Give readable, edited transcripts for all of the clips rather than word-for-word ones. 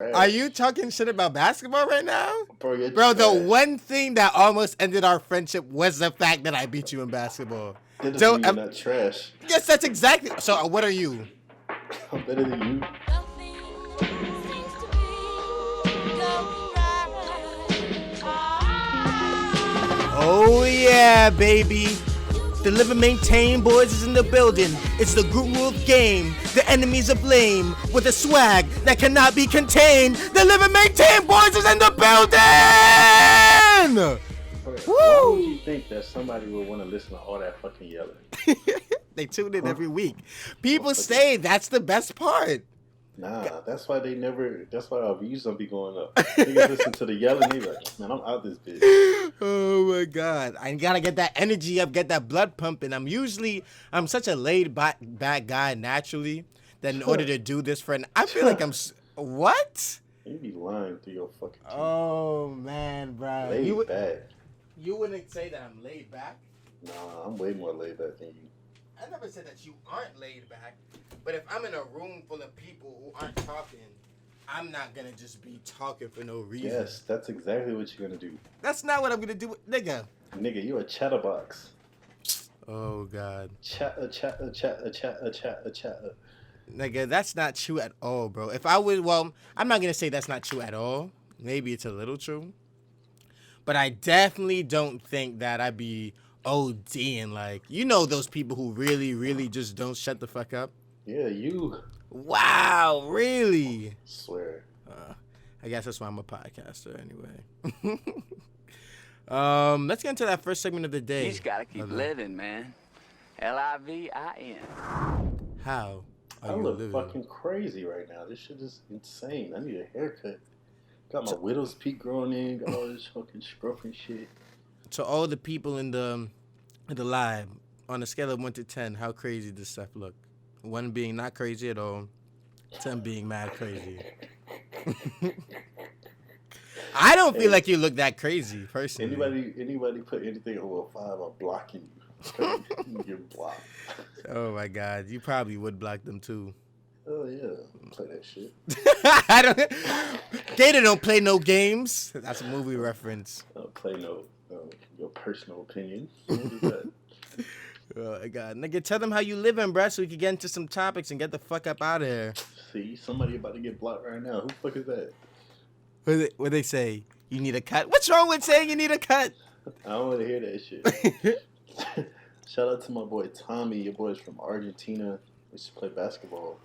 Are you talking shit about basketball right now? Bro, you're Bro, the trash. one thing that almost ended our friendship was the fact that I beat you in basketball. That doesn't Don't. mean you're not trash. Yes, that's exactly. So, what are you? I'm better than you. Oh yeah, baby. The Live and Maintain boys is in the building. It's the Group Wolf game. The enemies of blame with a swag that cannot be contained. The Live and Maintain boys is in the building. Why would you think that somebody would want to listen to all that fucking yelling? They tune in every week. People say that's the best part. Nah, that's why our views don't be going up. Niggas listen to the yelling, they like, man, I'm out this bitch. Oh my God. I gotta get that energy up, get that blood pumping. I'm such a laid back guy naturally that in order to do this I feel like what? You be lying through your fucking teeth. Oh man, bro. Laid back. You wouldn't say that I'm laid back? Nah, I'm way more laid back than you. I never said that you aren't laid back, but if I'm in a room full of people who aren't talking, I'm not gonna just be talking for no reason. Yes, that's exactly what you're gonna do. That's not what I'm gonna do, nigga. Nigga, you a chatterbox. Oh God. Chatter. Nigga, that's not true at all, bro. I'm not gonna say that's not true at all. Maybe it's a little true, but I definitely don't think that I'd be ODing like those people who really, really just don't shut the fuck up. Yeah, you. Wow, really? Swear. I guess that's why I'm a podcaster anyway. Let's get into that first segment of the day. You just gotta keep living, man. Livin. How? I look fucking crazy right now. This shit is insane. I need a haircut. Got my widow's peak growing in. Got all this fucking scruff and shit. To all the people in the live, on a scale of 1 to 10, how crazy does Steph look? 1 being not crazy at all, 10 being mad crazy. I don't feel like you look that crazy, personally. Anybody put anything over 5, I'm blocking you. You get blocked. Oh my God, you probably would block them too. Oh yeah, play that shit. Gator don't play no games. That's a movie reference. Don't play no your personal opinion. What is that? Oh my God, nigga, tell them how you living, bruh, so we can get into some topics and get the fuck up out of here. See, somebody about to get blocked right now. Who the fuck is that? What they say? You need a cut? What's wrong with saying you need a cut? I don't want to hear that shit. Shout out to my boy Tommy. Your boy's from Argentina. We used to play basketball.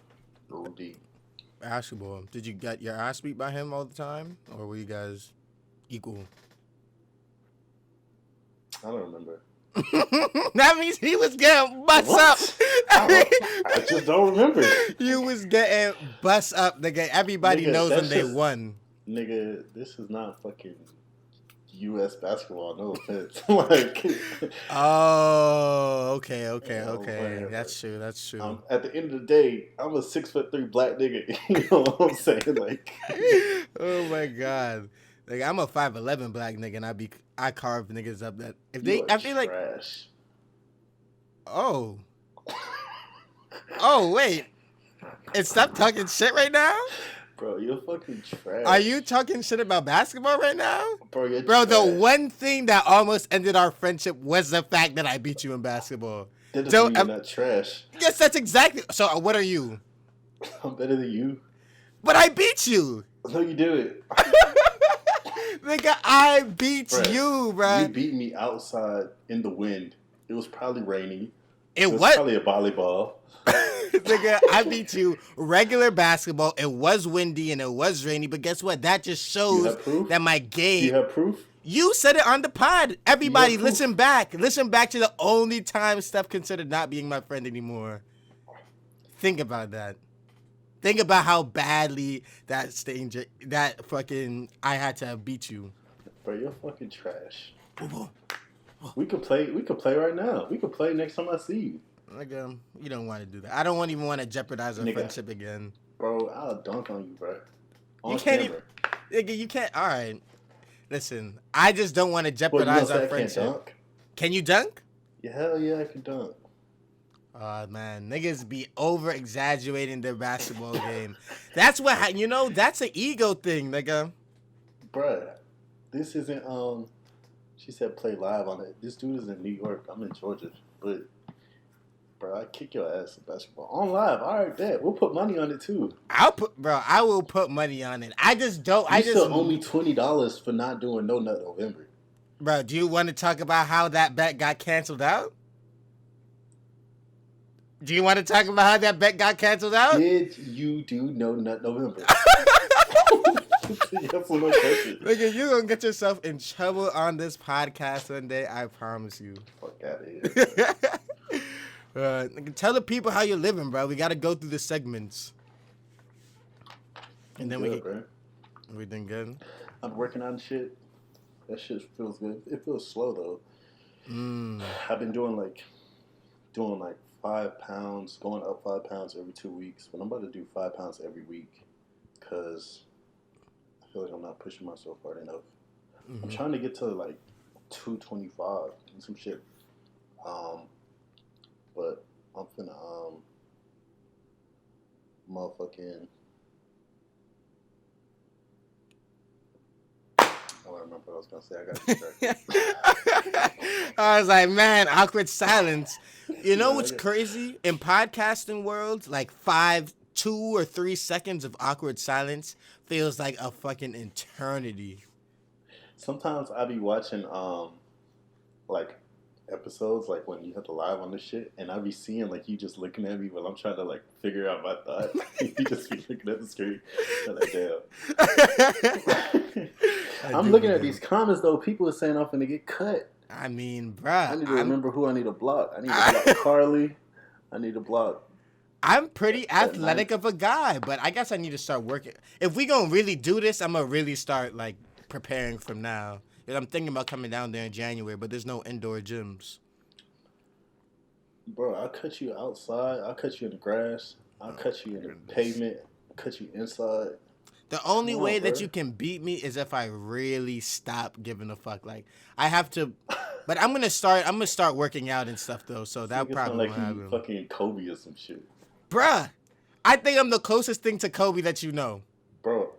Rudy. Basketball. Did you get your ass beat by him all the time? Or were you guys equal? I don't remember. That means he was getting bust up. I just don't remember. You was getting bust up. Nigga, everybody knows when they won. Nigga, this is not fucking U.S. basketball. No offense. Like. Oh, okay. Whatever. That's true. At the end of the day, I'm a 6'3" black nigga. You know what I'm saying? Like. Oh my God. Like, I'm a 5'11" black nigga, and I carve niggas up that if they, I feel trash. Like, oh wait, and stop talking shit right now, bro. You're fucking trash. Are you talking shit about basketball right now, bro? Bro, the one thing that almost ended our friendship was the fact that I beat you in basketball. That doesn't mean you're not trash. Yes, that's exactly. So, what are you? I'm better than you. But I beat you. No, you do it. Nigga, I beat you, bro. You beat me outside in the wind. It was probably rainy. It was probably a volleyball. Nigga, I beat you regular basketball. It was windy and it was rainy, but guess what? That just shows that my game. Do you have proof? You said it on the pod. Everybody, listen back. Listen back to the only time Steph considered not being my friend anymore. Think about that. Think about how badly I had to beat you. Bro, you're fucking trash. We could play right now. We could play next time I see you. Nigga, you don't want to do that. I don't even want to jeopardize our friendship again. Bro, I'll dunk on you, bro. You can't nigga, you can't. All right. Listen, I just don't want to jeopardize our friendship. Can't dunk? Can you dunk? Yeah, hell yeah, I can dunk. Man, niggas be over exaggerating their basketball game. That's what that's an ego thing, nigga. Bruh, this isn't she said play live on it. This dude is in New York. I'm in Georgia. But bro, I kick your ass in basketball. On live. Alright, bet. We'll put money on it too. I will put money on it. I just don't You still owe me $20 for not doing No Nut November. Bro, do you want to talk about how that bet got canceled out? Do you want to talk about how that bet got canceled out? Did you do No Nut November? Yes or no question. Nigga, you're going to get yourself in trouble on this podcast one day. I promise you. Fuck out of here. Tell the people how you're living, bro. We got to go through the segments. And then everything good? I'm working on shit. That shit feels good. It feels slow, though. I've been doing like 5 pounds, going up 5 pounds every 2 weeks. But I'm about to do 5 pounds every week because I feel like I'm not pushing myself hard enough. I'm trying to get to like 225 and some shit. But I'm finna motherfucking. I don't remember what I was gonna say. I got distracted. I was like, man, awkward silence. You know what's crazy? In podcasting world, like 2 or 3 seconds of awkward silence feels like a fucking eternity. Sometimes I be watching like episodes like when you have to live on this shit, and I be seeing like you just looking at me while I'm trying to like figure out my thoughts. You just be looking at the screen. I'm like, damn. I'm looking at these comments though. People are saying I'm finna get cut. I mean, bruh. I need to remember who I need to block. I need to block Carly. I need to block. I'm pretty athletic of a guy, but I guess I need to start working. If we gonna really do this, I'm gonna really start like preparing from now. I'm thinking about coming down there in January, but there's no indoor gyms. Bro, I'll cut you outside. I'll cut you in the grass. I'll cut you in the pavement. I'll cut you inside. The only way that you can beat me is if I really stop giving a fuck. Like I have to, but I'm gonna start working out and stuff though. So that probably won't happen. Fucking Kobe or some shit, bruh. I think I'm the closest thing to Kobe that you know, bro.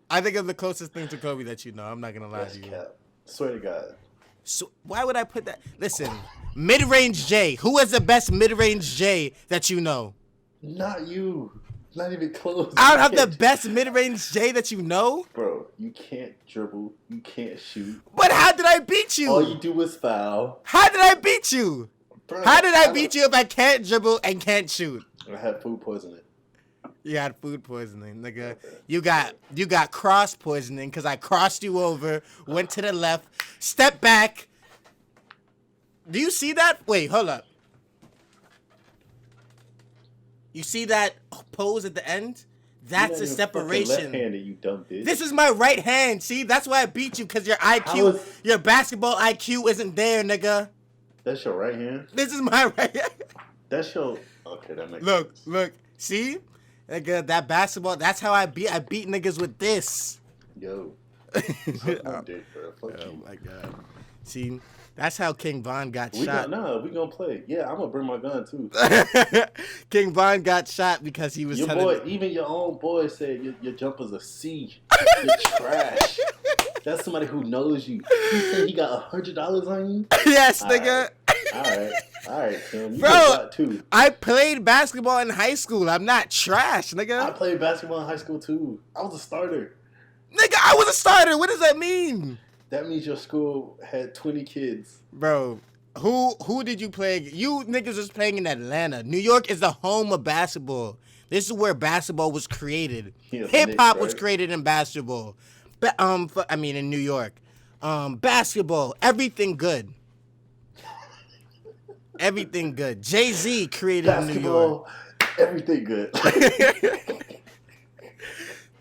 I think I'm the closest thing to Kobe that you know. I'm not gonna lie to you. Cap. Swear to God. So why would I put that? Listen, mid-range J. Who is the best mid-range J that you know? Not you. Not even close. I don't have the best mid-range J that you know? Bro, you can't dribble. You can't shoot. But how did I beat you? All you do is foul. How did I beat you? Bro, how did I beat you if I can't dribble and can't shoot? I had food poisoning. You had food poisoning, nigga. You got cross poisoning because I crossed you over, went to the left, stepped back. Do you see that? Wait, hold up. You see that pose at the end? That's a separation. Left-handed, you dumb bitch. This is my right hand. See, that's why I beat you because your IQ, your basketball IQ isn't there, nigga. That's your right hand. This is my right hand. That's your. Okay, that makes sense. Look. See, nigga, that basketball. That's how I beat niggas with this. Yo. Fuck my dick, bro. Fuck you. Oh my god. See. That's how King Von got shot. We gonna play. Yeah, I'm gonna bring my gun too. King Von got shot because he was even your own boy said your jumper's a C. You're trash. That's somebody who knows you. He said he got $100 on you? Yes, nigga. All right, Tim. You bro, too. I played basketball in high school. I'm not trash, nigga. I played basketball in high school too. I was a starter. Nigga, I was a starter. What does that mean? That means your school had 20 kids. Bro, who did you play? You niggas was playing in Atlanta. New York is the home of basketball. This is where basketball was created. Hip-hop was created in basketball. In New York. Basketball, everything good. Everything good. Jay-Z created basketball, in New York. Everything good.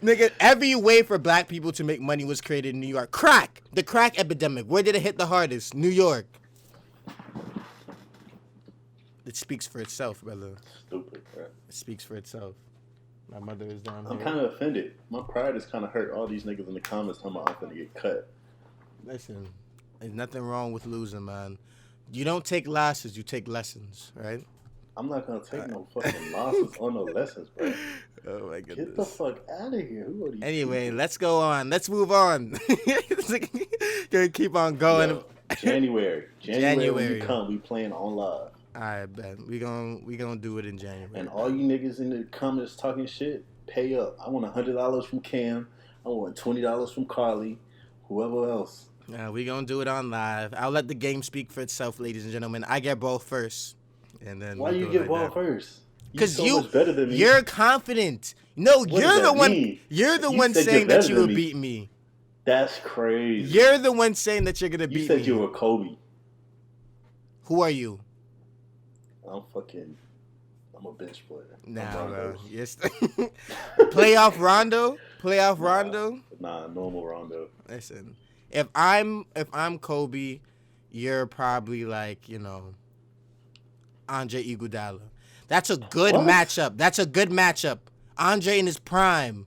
Nigga, every way for black people to make money was created in New York. Crack. The crack epidemic. Where did it hit the hardest? New York. It speaks for itself, brother. Stupid, bro. It speaks for itself. My mother is down here. I'm kind of offended. My pride is kind of hurt. All these niggas in the comments talking about I'm gonna get cut. Listen, there's nothing wrong with losing, man. You don't take losses, you take lessons, right? I'm not gonna take no fucking losses or no lessons, bro. Oh my Get the goodness. fuck out of here. Who are these Anyway, people? let's go on. Let's move on. Gonna keep on going. Yo, January when you January. come, we playing on live. I bet we gonna do it in January, And all you man. niggas in the comments talking shit, pay up. I want $100 from Cam. I want $20 from Carly. Whoever else. We gonna do it on live. I'll let the game speak for itself, ladies and gentlemen. I get ball first, and then Why we you do it get like ball that. first? You Cause so much better than me. you're confident. No, What does you're the that one. mean? You're the You one said you're saying that better you than would me. beat me. That's crazy. You're the one saying that you're gonna You beat said me. you were Kobe. Who are you? I'm a bench player. Nah, I'm bro. Rondo. Yes. Playoff Rondo. Playoff Rondo. Nah, normal Rondo. Listen, if I'm Kobe, you're probably like Andre Iguodala. That's a good What? matchup. That's a good matchup. Andre in his prime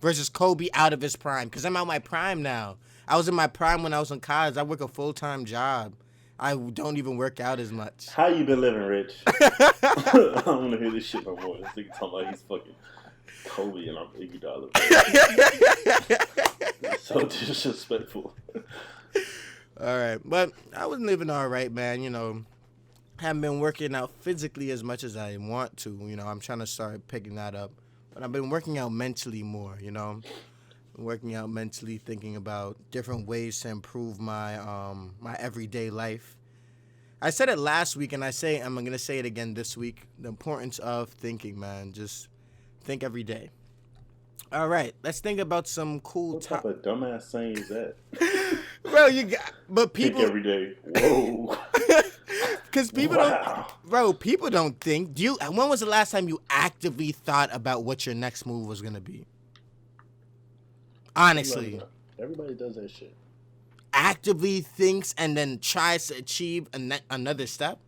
versus Kobe out of his prime. Because I'm out my prime now. I was in my prime when I was in college. I work a full-time job. I don't even work out as much. How you been living, Rich? I don't want to hear this shit no more. This nigga talking about he's fucking Kobe and I'm Iguodala. It's so disrespectful. All right. But I was living all right, man. Haven't been working out physically as much as I want to. I'm trying to start picking that up. But I've been working out mentally more, working out mentally, thinking about different ways to improve my my everyday life. I said it last week, and I'm gonna say it again this week. The importance of thinking, man. Just think every day. All right, let's think about some cool What type of dumbass saying is that? Bro, but people Think every day. Whoa. because people Wow. people don't think. When was the last time you actively thought about what your next move was gonna be? Honestly. Everybody does that shit. Actively thinks and then tries to achieve another step.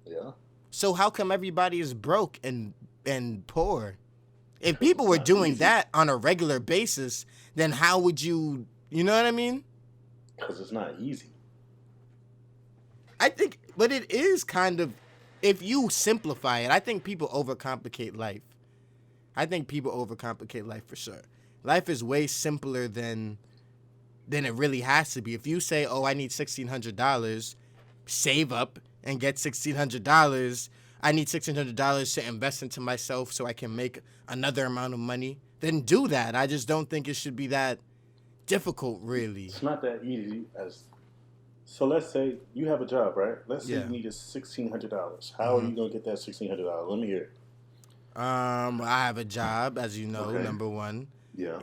Yeah. So how come everybody is broke and poor? If people were doing that on a regular basis, then how would you know what I mean? Because it's not easy. I think, but it is kind of, if you simplify it, I think people overcomplicate life. I think people overcomplicate life for sure. Life is way simpler than it really has to be. If you say, oh, I need $1,600, save up and get $1,600. I need $1,600 to invest into myself so I can make another amount of money. Then do that. I just don't think it should be that difficult, really. It's not that easy as. So let's say you have a job, right? Let's say Yeah. you need $1,600. How are you gonna get that $1,600? Let me hear it. I have a job, as you know, Okay. number one. Yeah.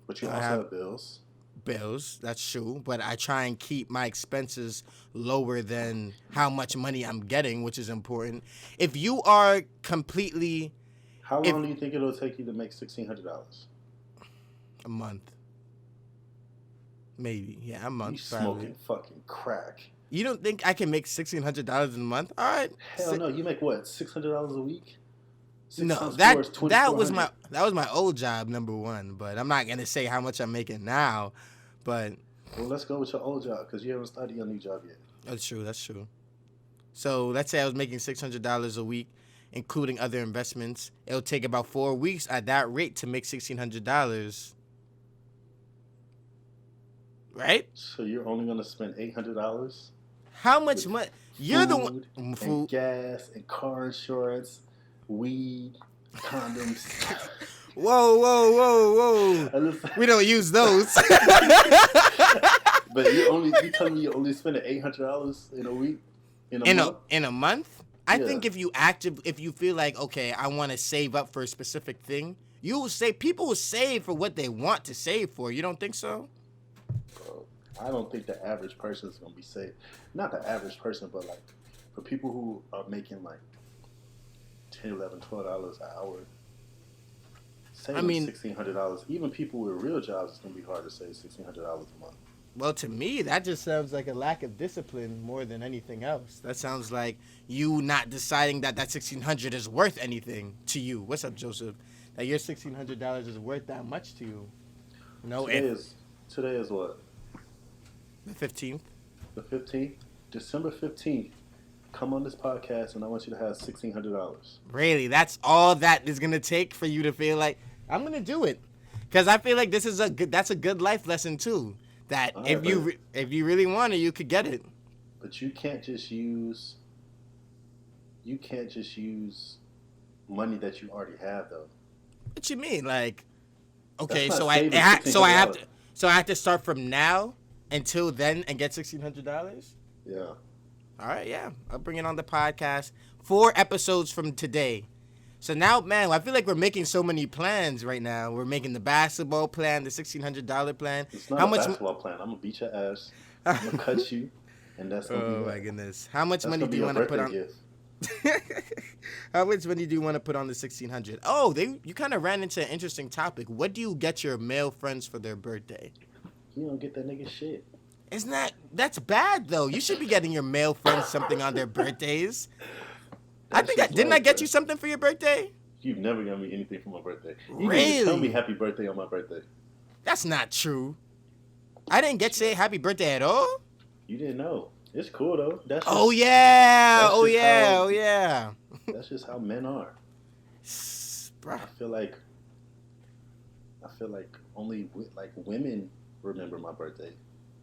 But you I also have- have bills. Bills, that's true, but I try and keep my expenses lower than how much money I'm getting, which is important. If you are completely How long do you think it'll take you to make $1,600? a month, maybe, yeah, a month. You smoking Probably. fucking crack. You don't think I can make $1,600 in a month? All right. Hell no. You make what? $600 a week? No, 6 times that 4 is that was $2,400. my old job, number one. But I'm not gonna say how much I'm making now. But Well, let's go with your old job because you haven't started your new job yet. that's true. That's true. So let's say I was making $600 a week, including other investments. It'll take about 4 weeks at that rate to make $1,600. Right? So you're only gonna spend $800. How much money? You're the Food one. and Food. gas and car insurance, weed, condoms. Whoa, whoa, whoa, whoa. We don't use those. But you telling me you only spending $800 in a week? In a month? I Yeah. think if you feel like, okay, I want to save up for a specific thing, people will save for what they want to save for. You don't think so? Bro, I don't think the average person is gonna be saved. Not the average person, but like for people who are making like $10, $11, $12 an hour. Saving $1,600. Even people with real jobs, it's gonna be hard to save $1,600 a month. Well, to me, that just sounds like a lack of discipline more than anything else. That sounds like you not deciding that $1,600 is worth anything to you. What's up, Joseph? That your $1,600 is worth that much to you. Today is what? The 15th. The 15th. December 15th, come on this podcast and I want you to have $1,600. Really? That's all that is gonna take for you to feel like I'm gonna do it? Because I feel like that's a good life lesson too. That All if right, if you really want it, you could get it. but you can't just use money that you already have though. What you mean? Like, okay, That's so not saving so I have to start from now until then and get $1,600. Yeah. All right, yeah, I'll bring it on the podcast. 4 episodes from today. So now, man, I feel like we're making so many plans right now. We're making the basketball plan, the $1,600 plan. It's not How a much? basketball plan. I'm gonna beat your ass. I'm gonna cut you, and that's gonna be Oh that. my goodness! How much That's money gonna do be you your want to put birthday on? gift. How much money do you want to put on the 1,600? Oh, you kind of ran into an interesting topic. What do you get your male friends for their birthday? You don't get that nigga shit. Isn't that's bad though? You should be getting your male friends something on their birthdays. Didn't I get you something for your birthday? You've never given me anything for my birthday. You Really? didn't even tell me happy birthday on my birthday. That's not true. I didn't get to say happy birthday at all. You didn't know. It's cool though. That's just, Oh yeah, that's oh just yeah, how- oh yeah. That's just how men are. Bruh. I feel like only women remember my birthday,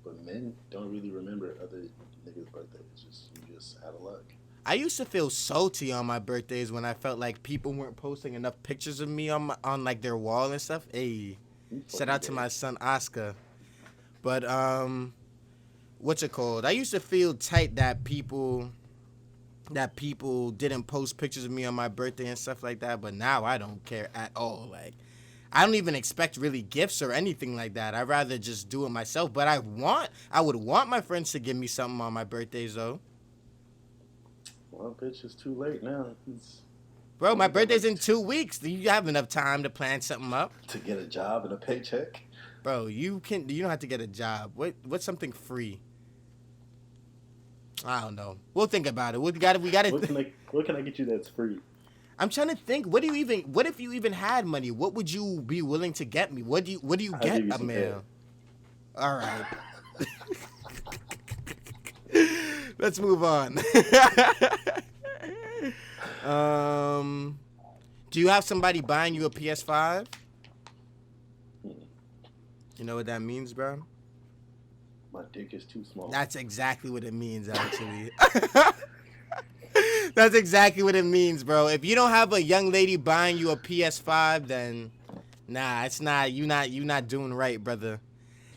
but men don't really remember other niggas' birthdays. You just out of luck. I used to feel salty on my birthdays when I felt like people weren't posting enough pictures of me on like their wall and stuff. Hey, shout out to my son Oscar. But what's it called? I used to feel tight that people didn't post pictures of me on my birthday and stuff like that. But now I don't care at all. Like, I don't even expect really gifts or anything like that. I'd rather just do it myself. But I would want my friends to give me something on my birthdays though. Well, bitch, it's too late now. Bro, my birthday's in 2 weeks. Do you have enough time to plan something up? To get a job and a paycheck. Bro, you don't have to get a job. What's something free? I don't know. We'll think about it. We got to. What can I get you that's free? I'm trying to think. What if you even had money? What would you be willing to get me? What do you I'll get give you a some meal? All right. Let's move on. Do you have somebody buying you a PS5? You know what that means, bro? My dick is too small. That's exactly what it means, actually. That's exactly what it means, bro. If you don't have a young lady buying you a PS5, then nah, it's not. You not doing right, brother.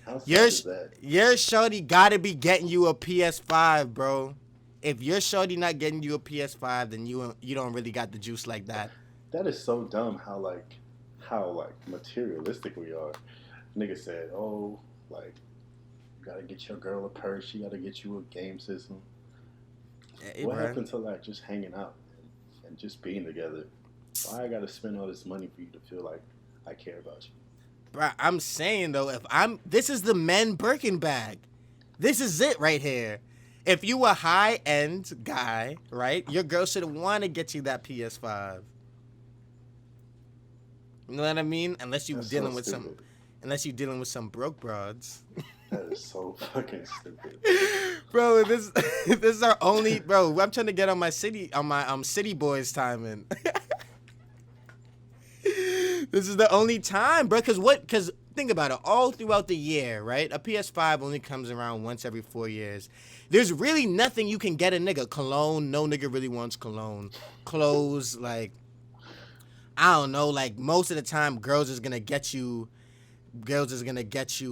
How sad is that? Your shorty gotta be getting you a PS5, bro. If your shorty not getting you a PS5, then you don't really got the juice like that. That is so dumb. How materialistic we are. Nigga said, "Oh, like you gotta get your girl a purse. You gotta get you a game system." Hey, what bro. happened to like just hanging out and just being together? Why I gotta spend all this money for you to feel like I care about you? Bro, I'm saying though, this is the men Birkin bag. This is it right here. If you a high end guy, right, your girl should want to get you that PS5. You know what I mean? Unless you're dealing with some broke broads. That is so fucking stupid. Bro, this is our only bro. I'm trying to get on my city boys timing. This is the only time, bro. Cause think about it. All throughout the year, right? A PS5 only comes around once every 4 years. There's really nothing you can get a nigga. Cologne, no nigga really wants cologne. Clothes, like I don't know. Like most of the time, girls is gonna get you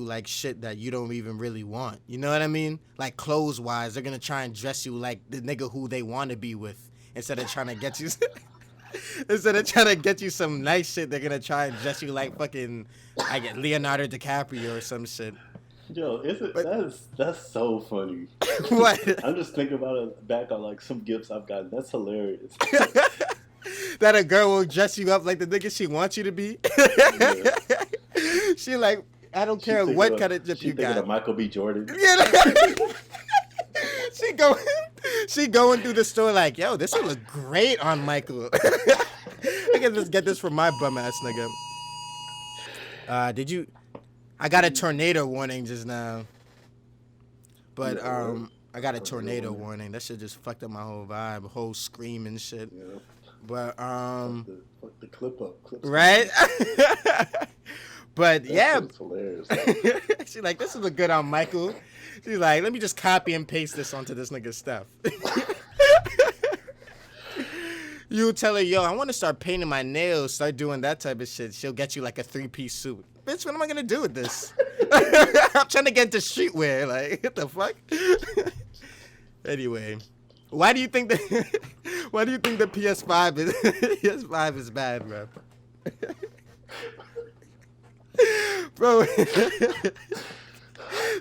like shit that you don't even really want. You know what I mean? Like clothes wise, they're gonna try and dress you like the nigga who they want to be with instead of trying to get you. Instead of trying to get you some nice shit, they're gonna try and dress you like fucking Leonardo DiCaprio or some shit. Yo, that's so funny. What? I'm just thinking about it back on like some gifts I've gotten. That's hilarious. That a girl will dress you up like the nigga she wants you to be. Yeah. She like, I don't care what kind of drip you got. Of Michael B. Jordan. Yeah. She going through the store like, yo, this would look great on Michael. I can just get this from my bum ass nigga. I got a tornado warning just now. But I I got a tornado warning. That shit just fucked up my whole vibe, whole scream and shit. Yeah. But Fuck the clip up. Clips right? But that yeah, shit's hilarious. she's like, this is a good on Michael. She's like, let me just copy and paste this onto this nigga's stuff. You tell her, yo, I want to start painting my nails, start doing that type of shit. She'll get you like a 3-piece suit. Bitch, what am I gonna do with this? I'm trying to get into streetwear. Like, what the fuck? Anyway, why do you think the PS5 is bad, bro? Bro,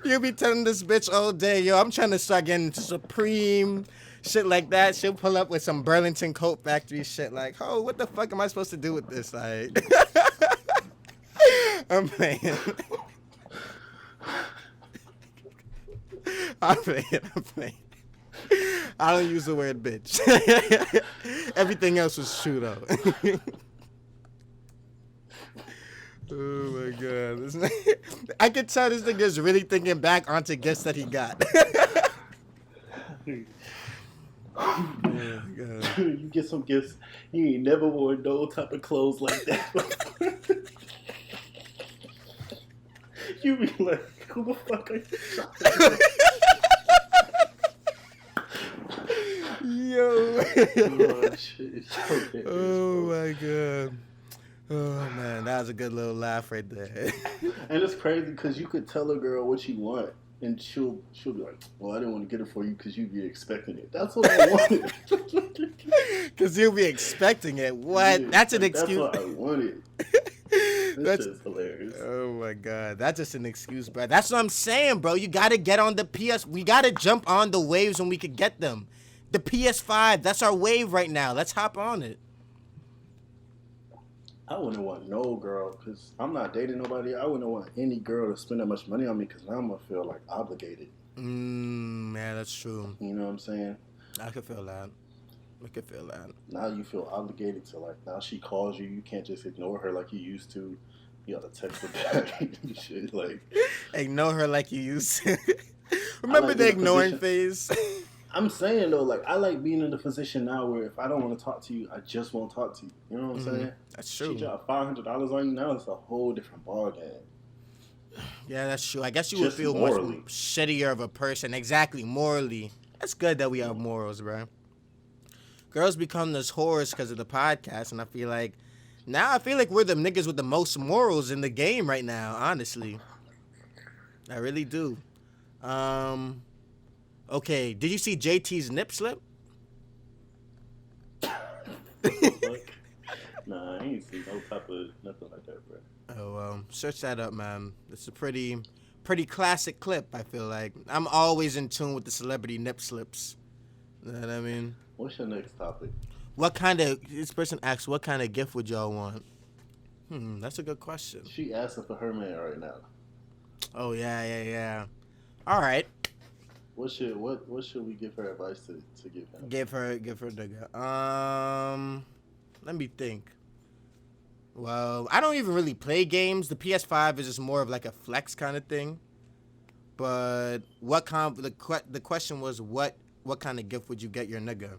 you'll be telling this bitch all day, yo, I'm trying to start getting into Supreme, shit like that. She'll pull up with some Burlington Coat Factory shit like, oh, what the fuck am I supposed to do with this? Like, I'm playing. I'm playing. I don't use the word bitch. Everything else was true, though. Oh my god. I could tell this nigga's really thinking back onto gifts that he got. Oh my god. You get some gifts. You ain't never worn no type of clothes like that. You be like, who the fuck are you? Yo. Oh, shit. Okay, Oh my god. Oh man, that was a good little laugh right there. And it's crazy because you could tell a girl what you want, and she'll be like, "Well, I didn't want to get it for you because you'd be expecting it." That's what I wanted. Because you'll be expecting it. What? Yeah, That's an excuse. That's what I wanted. That's This is hilarious. Oh my god, that's just an excuse, bro. That's what I'm saying, bro. You gotta get on the PS. We gotta jump on the waves when we could get them. The PS5, that's our wave right now. Let's hop on it. I wouldn't want no girl because I'm not dating nobody. I wouldn't want any girl to spend that much money on me because now I'm gonna feel like obligated. Yeah, that's true. You know what I'm saying? I could feel that. I could feel that. Now you feel obligated to, like, now she calls you, you can't just ignore her like you used to. You gotta text her back and shit. Like, ignore her like you used to. Remember like the ignoring phase? I'm saying though, like, I like being in the position now where if I don't want to talk to you, I just won't talk to you. You know what I'm saying? That's true. She dropped $500 on you, now it's a whole different ball game. Yeah, that's true. I guess you Just would feel morally. much shittier of a person. Exactly, morally. That's good that we have morals, bro. Girls become this whores because of the podcast, and I feel like we're the niggas with the most morals in the game right now, honestly. I really do. Okay, did you see JT's nip slip? Nah, I ain't seen no type of nothing like that, bro. Oh, well, search that up, man. It's a pretty classic clip, I feel like. I'm always in tune with the celebrity nip slips. You know what I mean? What's your next topic? This person asks, what kind of gift would y'all want? That's a good question. She asking for her man right now. Oh, yeah. All right. What should we give her advice to give him? Give her nigga. Let me think. Well, I don't even really play games. The PS5 is just more of like a flex kind of thing. But the question was what kind of gift would you get your nigga?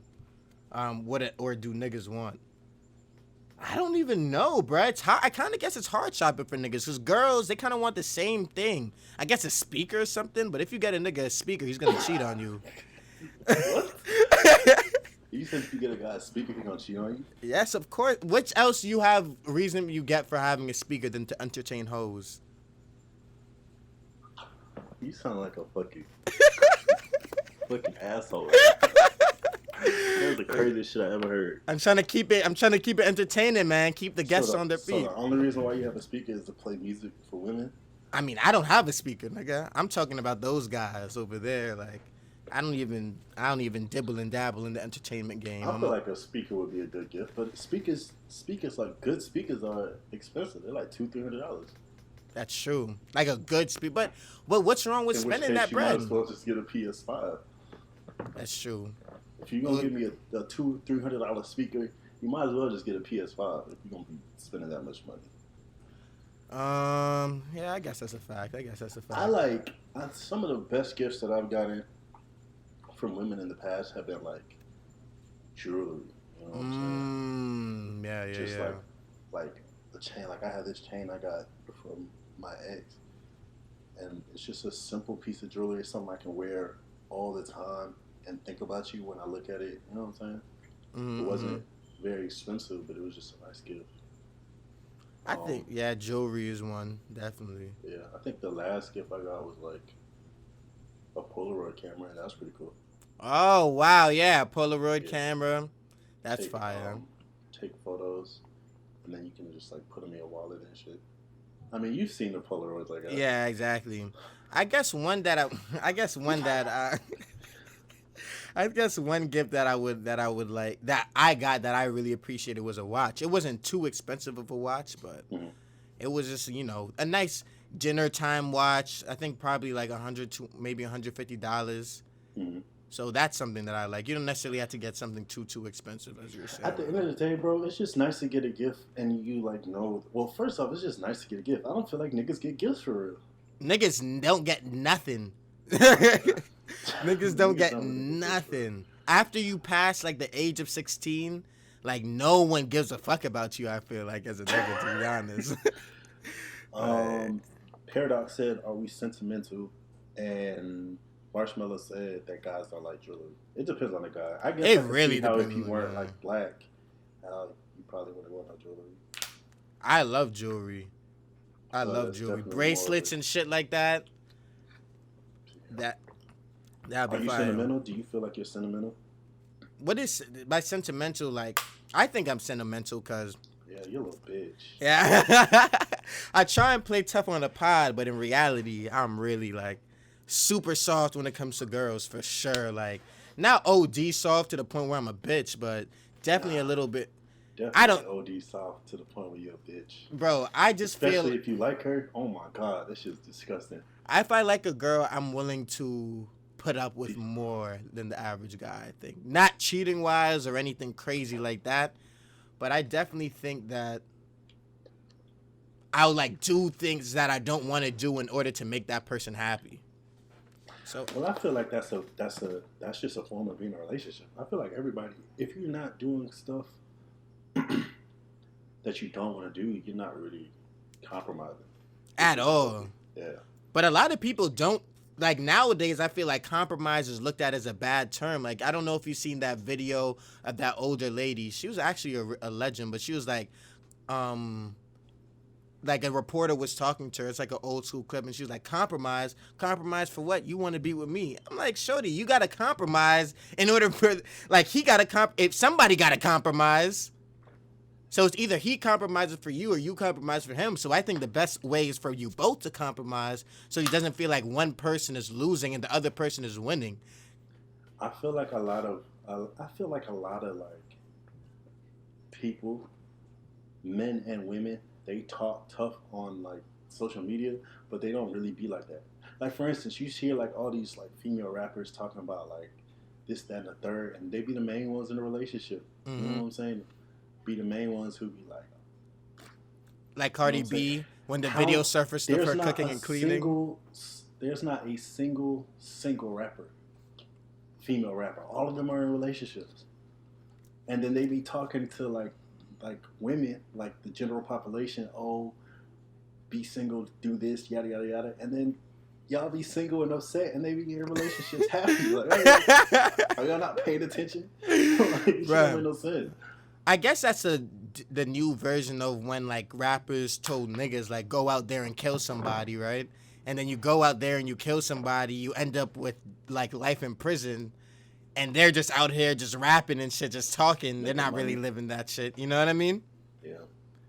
Or do niggas want? I don't even know, bruh. It's hard. I kind of guess it's hard shopping for niggas because girls, they kind of want the same thing. I guess a speaker or something, but if you get a nigga a speaker, he's going to cheat on you. What? You said if you get a guy a speaker, he's going to cheat on you? Yes, of course. Which else you have reason you get for having a speaker than to entertain hoes? You sound like a fucking asshole. That was the craziest shit I ever heard. I'm trying to keep it entertaining, man. Keep the guests on their feet. So the only reason why you have a speaker is to play music for women? I mean, I don't have a speaker, nigga. I'm talking about those guys over there. Like, I don't even dibble and dabble in the entertainment game. I feel like a speaker would be a good gift, but speakers like good speakers are expensive. They're like $200-$300. That's true. Like a good speaker, but what's wrong with spending that bread? You might as well just get a PS5. That's true. If you're gonna give me a $200-$300 speaker, you might as well just get a PS5 if you're gonna be spending that much money. Yeah, I guess that's a fact. I like some of the best gifts that I've gotten from women in the past have been like jewelry. You know what I'm saying? Yeah, yeah, Just yeah. like the chain. Like I had this chain I got from my ex, and it's just a simple piece of jewelry, something I can wear all the time and think about you when I look at it. You know what I'm saying? It Mm-hmm. wasn't very expensive, but it was just a nice gift. I think, Um, yeah, jewelry is one, definitely. yeah, I think the last gift I got was like a Polaroid camera, and that's pretty cool. Oh, wow, yeah, Polaroid Yeah, camera. That's take fire. take photos, and then you can just like put them in your wallet and shit. I mean, you've seen the Polaroids I got. Yeah, exactly. I guess one that I, I guess one that I, I guess one gift that I would like that I got that I really appreciated was a watch. It wasn't too expensive of a watch, but Mhm. it was just a nice dinner time watch. I think probably like maybe $150. Mhm. So that's something that I like. You don't necessarily have to get something too expensive, as you were saying, At the end bro. of the day, bro, it's just nice to get a gift, and you like know. Well, first off, it's just nice to get a gift. I don't feel like niggas get gifts for real. Niggas don't get nothing. Niggas don't Niggas get don't really get gifts for real. nothing. After you pass like the age of 16, like no one gives a fuck about you, I feel like, as a nigga, to be honest. Like, Um, Paradox said, "Are we sentimental?" And Marshmallow said that guys don't like jewelry. It depends on the guy. I guess it I could see really how if depends you on the weren't guy. like black, you probably wouldn't want no jewelry. I love jewelry. I love It's jewelry. definitely more of Bracelets and shit like that. That that'd a. be Are you fire. sentimental? Do you feel like you're sentimental? What is by sentimental? Like, I think I'm sentimental because Yeah, you're a little bitch. yeah, I try and play tough on the pod, but in reality, I'm really like super soft when it comes to girls for sure. Like, not OD soft to the point where I'm a bitch, but definitely a Nah, little bit. I definitely don't, OD soft to the point where you're a bitch. bro. I just feel Especially if you like her. Oh my god, this shit's disgusting. if I like a girl, I'm willing to put up with more than the average guy. I think not cheating wise or anything crazy like that, but I definitely think that I'll like do things that I don't want to do in order to make that person happy. So Well, I feel like that's just a form of being in a relationship. I feel like everybody, if you're not doing stuff that you don't want to do, you're not really compromising. It's at just all. healthy. Yeah. But a lot of people don't like nowadays. I feel like compromise is looked at as a bad term. Like I don't know if you've seen that video of that older lady. She was actually a legend, but she was um, like a reporter was talking to her. It's like an old school clip, and she was like, compromise for what? You want to be with me? I'm like, shorty, you got to compromise in order for like he got to if somebody got to compromise. So it's either he compromises for you or you compromise for him. So I think the best way is for you both to compromise so he doesn't feel like one person is losing and the other person is winning. I feel like a lot of like people, men and women, they talk tough on like social media, but they don't really be like that. Like for instance, you hear like all these like female rappers talking about like this, that, and the third, and they be the main ones in the relationship. You know Mm-hmm. what I'm saying? Be the main ones who be like, Like you know what Cardi I'm saying? B when the video How surfaced of there's her not cooking a and cleaning. there's not a single rapper, female rapper. All of them are in relationships, and then they be talking to like women, like the general population. Oh, be single, do this, yada yada yada, and then y'all be single and upset, and they be in relationships happy. Like, hey, are y'all not paying attention? Like, shit don't make Right. no sense. I guess that's the new version of when like rappers told niggas like go out there and kill somebody, right? And then you go out there and you kill somebody, you end up with like life in prison, and they're just out here just rapping and shit, just talking. They're Making not really money. living that shit. You know what I mean? Yeah.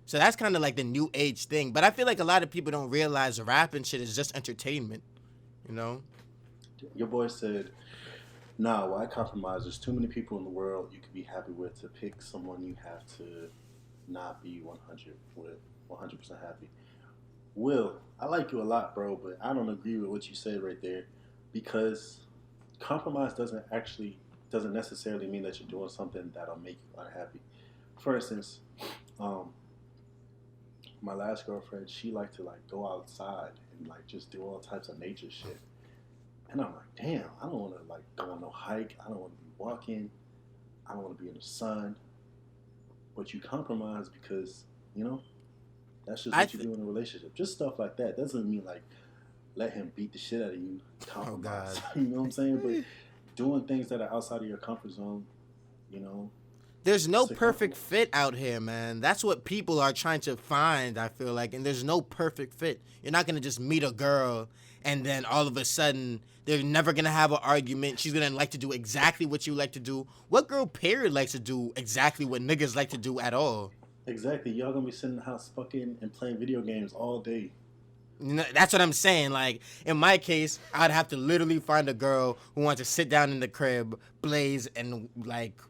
So that's kind of like the new age thing. But I feel like a lot of people don't realize rap and shit is just entertainment. You know? Your boy said, "Nah, why compromise? There's too many people in the world you could be happy with. To pick someone you have to not be 100% happy." Will, I like you a lot, bro, but I don't agree with what you said right there, because compromise doesn't necessarily mean that you're doing something that'll make you unhappy. For instance, um, my last girlfriend, she liked to like go outside and like just do all types of nature shit. And I'm like, damn, I don't want to like go on no hike. I don't want to be walking. I don't want to be in the sun. But you compromise because you know that's just I what you do in a relationship. Just stuff like that doesn't mean like let him beat the shit out of you. Oh Compromise. God. You know what I'm saying? But doing things that are outside of your comfort zone, you know, There's no it's a perfect compromise. fit out here, man. That's what people are trying to find, I feel like. And there's no perfect fit. You're not going to just meet a girl and then all of a sudden they're never going to have an argument. She's going to like to do exactly what you like to do. What girl, period, likes to do exactly what niggas like to do at all? Exactly. Y'all gonna be sitting in the house fucking and playing video games all day. That's what I'm saying. Like, in my case, I'd have to literally find a girl who wants to sit down in the crib, blaze, and, like,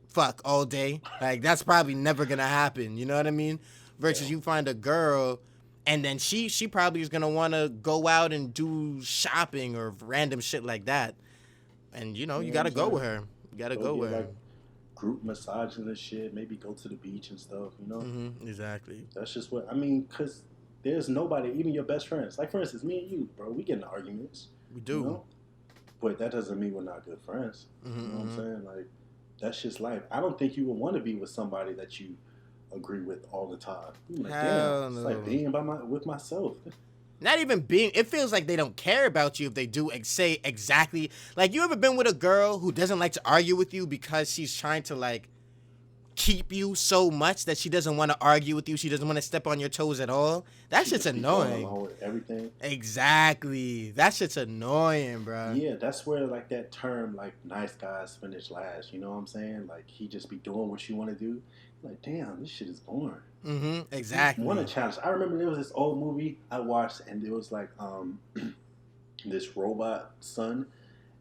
fuck all day. Like, that's probably never gonna happen. You know what I mean? Versus Yeah. you find a girl, and then she probably is gonna want to go out and do shopping or random shit like that. And, you know, You you know what gotta I'm go saying? with her. You gotta Go go get with her. like group massages and shit. Maybe go to the beach and stuff. You know, Exactly. that's just what I mean. Cause there's nobody, even your best friends. Like for instance, me and you, bro, we get in arguments. We You do. know, but that doesn't mean we're not good friends. You know what I'm saying? Like that's just life. I don't think you would want to be with somebody that you agree with all the time. You're like, damn, Hell it's no. like being with myself. Not even being, it feels like they don't care about you if they do say exactly. Like, you ever been with a girl who doesn't like to argue with you because she's trying to, like, keep you so much that she doesn't want to argue with you? She doesn't want to step on your toes at all? That She shit's just be going annoying. along with everything. Exactly. That shit's annoying, bro. Yeah, that's where like that term like nice guys finish last. You know what I'm saying? Like he just be doing what you want to do. Like damn, this shit is boring. You want a Exactly. challenge? I remember there was this old movie I watched, and it was like this robot son,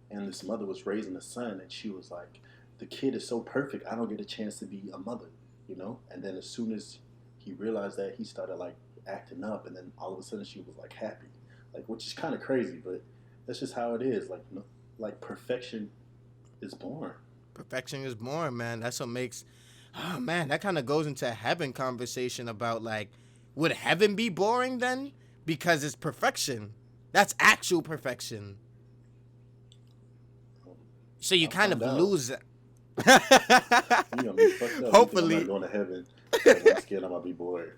and this mother was raising a son, and she was like, the kid is so perfect, I don't get a chance to be a mother, you know. And then as soon as he realized that, he started like acting up, and then all of a sudden she was like happy, like which is kind of crazy, but that's just how it is. Like no, like perfection is boring. Perfection is boring, man. That's what makes. Oh, man, that kind of goes into a heaven conversation about, like, would heaven be boring then? Because it's perfection. That's actual perfection. So you I'll kind of find out. lose. You gonna be fucked up. You think I'm Hopefully. not going to heaven. 'Cause I'm scared I'm gonna be bored.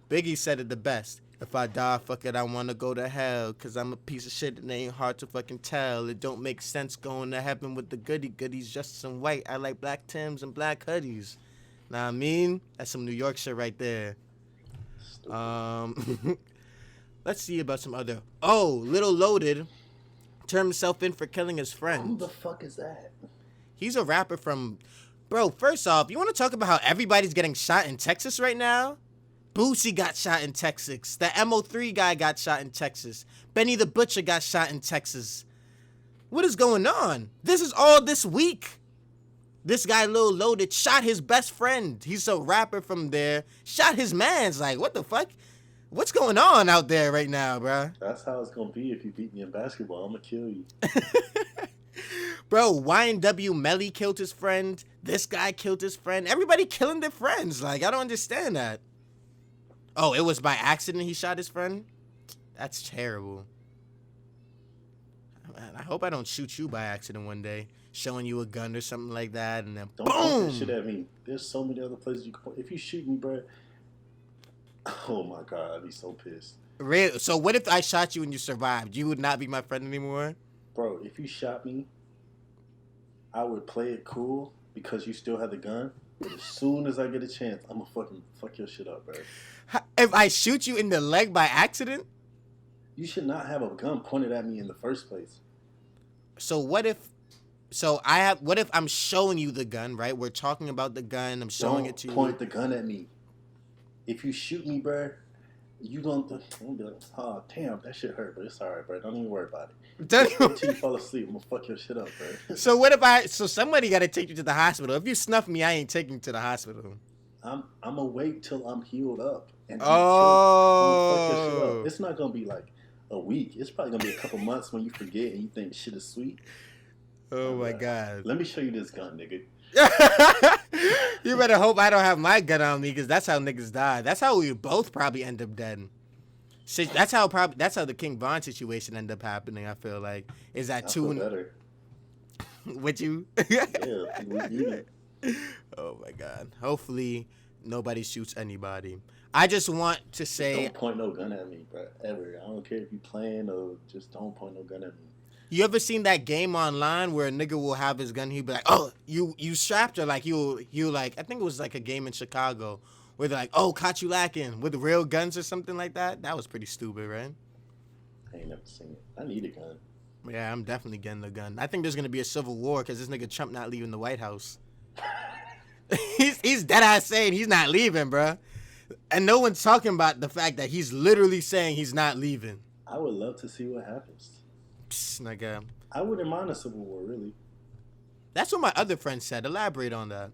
Biggie said it the best. If I die, fuck it, I wanna go to hell. Cause I'm a piece of shit and it ain't hard to fucking tell. It don't make sense going to heaven with the goodies just some white. I like black Tims and black hoodies. Know what I mean? That's some New York shit right there. Stupid. Let's see about some other. Oh, Little Loaded turned himself in for killing his Who friend. the fuck is that? He's a rapper from. Bro, first off, you want to talk about how everybody's getting shot in Texas right now? Boosie got shot in Texas. The MO3 guy got shot in Texas. Benny the Butcher got shot in Texas. What is going on? This is all this week. This guy, Lil Loaded, shot his best friend. He's a rapper from there. Shot his mans. Like, what the fuck? What's going on out there right now, bruh? That's how it's gonna be if you beat me in basketball. I'm gonna kill you. Bro, YNW Melly killed his friend. This guy killed his friend. Everybody killing their friends. Like, I don't understand that. Oh, it was by accident he shot his friend? That's terrible. Man, I hope I don't shoot you by accident one day. Showing you a gun or something like that, and then Don't point boom! that shit at me. There's so many other places you can point. If you shoot me, bro, oh my god, I'd be so pissed. Real. So what if I shot you and you survived? You would not be my friend anymore? Bro, if you shot me, I would play it cool because you still have the gun. But as soon as I get a chance, I'm gonna fucking fuck your shit up, bro. If I shoot you in the leg by accident? You should not have a gun pointed at me in the first place. So what if I'm showing you the gun, right? We're talking about the gun. I'm showing Don't it to you. point the gun at me. If you shoot me, bro, you gonna be like, oh damn, that shit hurt, but it's alright, bro. Don't even worry about it. Just wait till you fall asleep. I'm gonna fuck your shit up, bro. So what if somebody gotta take you to the hospital. If you snuff me, I ain't taking you to the hospital. I'm gonna wait till I'm healed up and I'm gonna fuck your shit Oh. up. It's not gonna be like a week. It's probably gonna be a couple months when you forget and you think shit is sweet. Oh my God. Let me show you this gun, nigga. You better hope I don't have my gun on me, because that's how niggas die. That's how we both probably end up dead. So that's how the King Von situation ended up happening. I feel like is that I feel two better. with you. Yeah, we even. Oh my God. Hopefully nobody shoots anybody. I just want to Just say, don't point no gun at me, bro. Ever. I don't care if you playing or just don't point no gun at me. you ever seen that game online where a nigga will have his gun? He'll be like, "Oh, you strapped," or like you like. I think it was like a game in Chicago where they're like, "Oh, caught you lacking" with real guns or something like that. That was pretty stupid, right? I ain't never seen it. I need a gun. Yeah, I'm definitely getting the gun. I think there's gonna be a civil war because this nigga Trump not leaving the White House. he's dead ass saying he's not leaving, bruh. And no one's talking about the fact that he's literally saying he's not leaving. I would love to see what happens. Psst, nigga. I wouldn't mind a civil war, really. That's what my other friend said. Elaborate on that.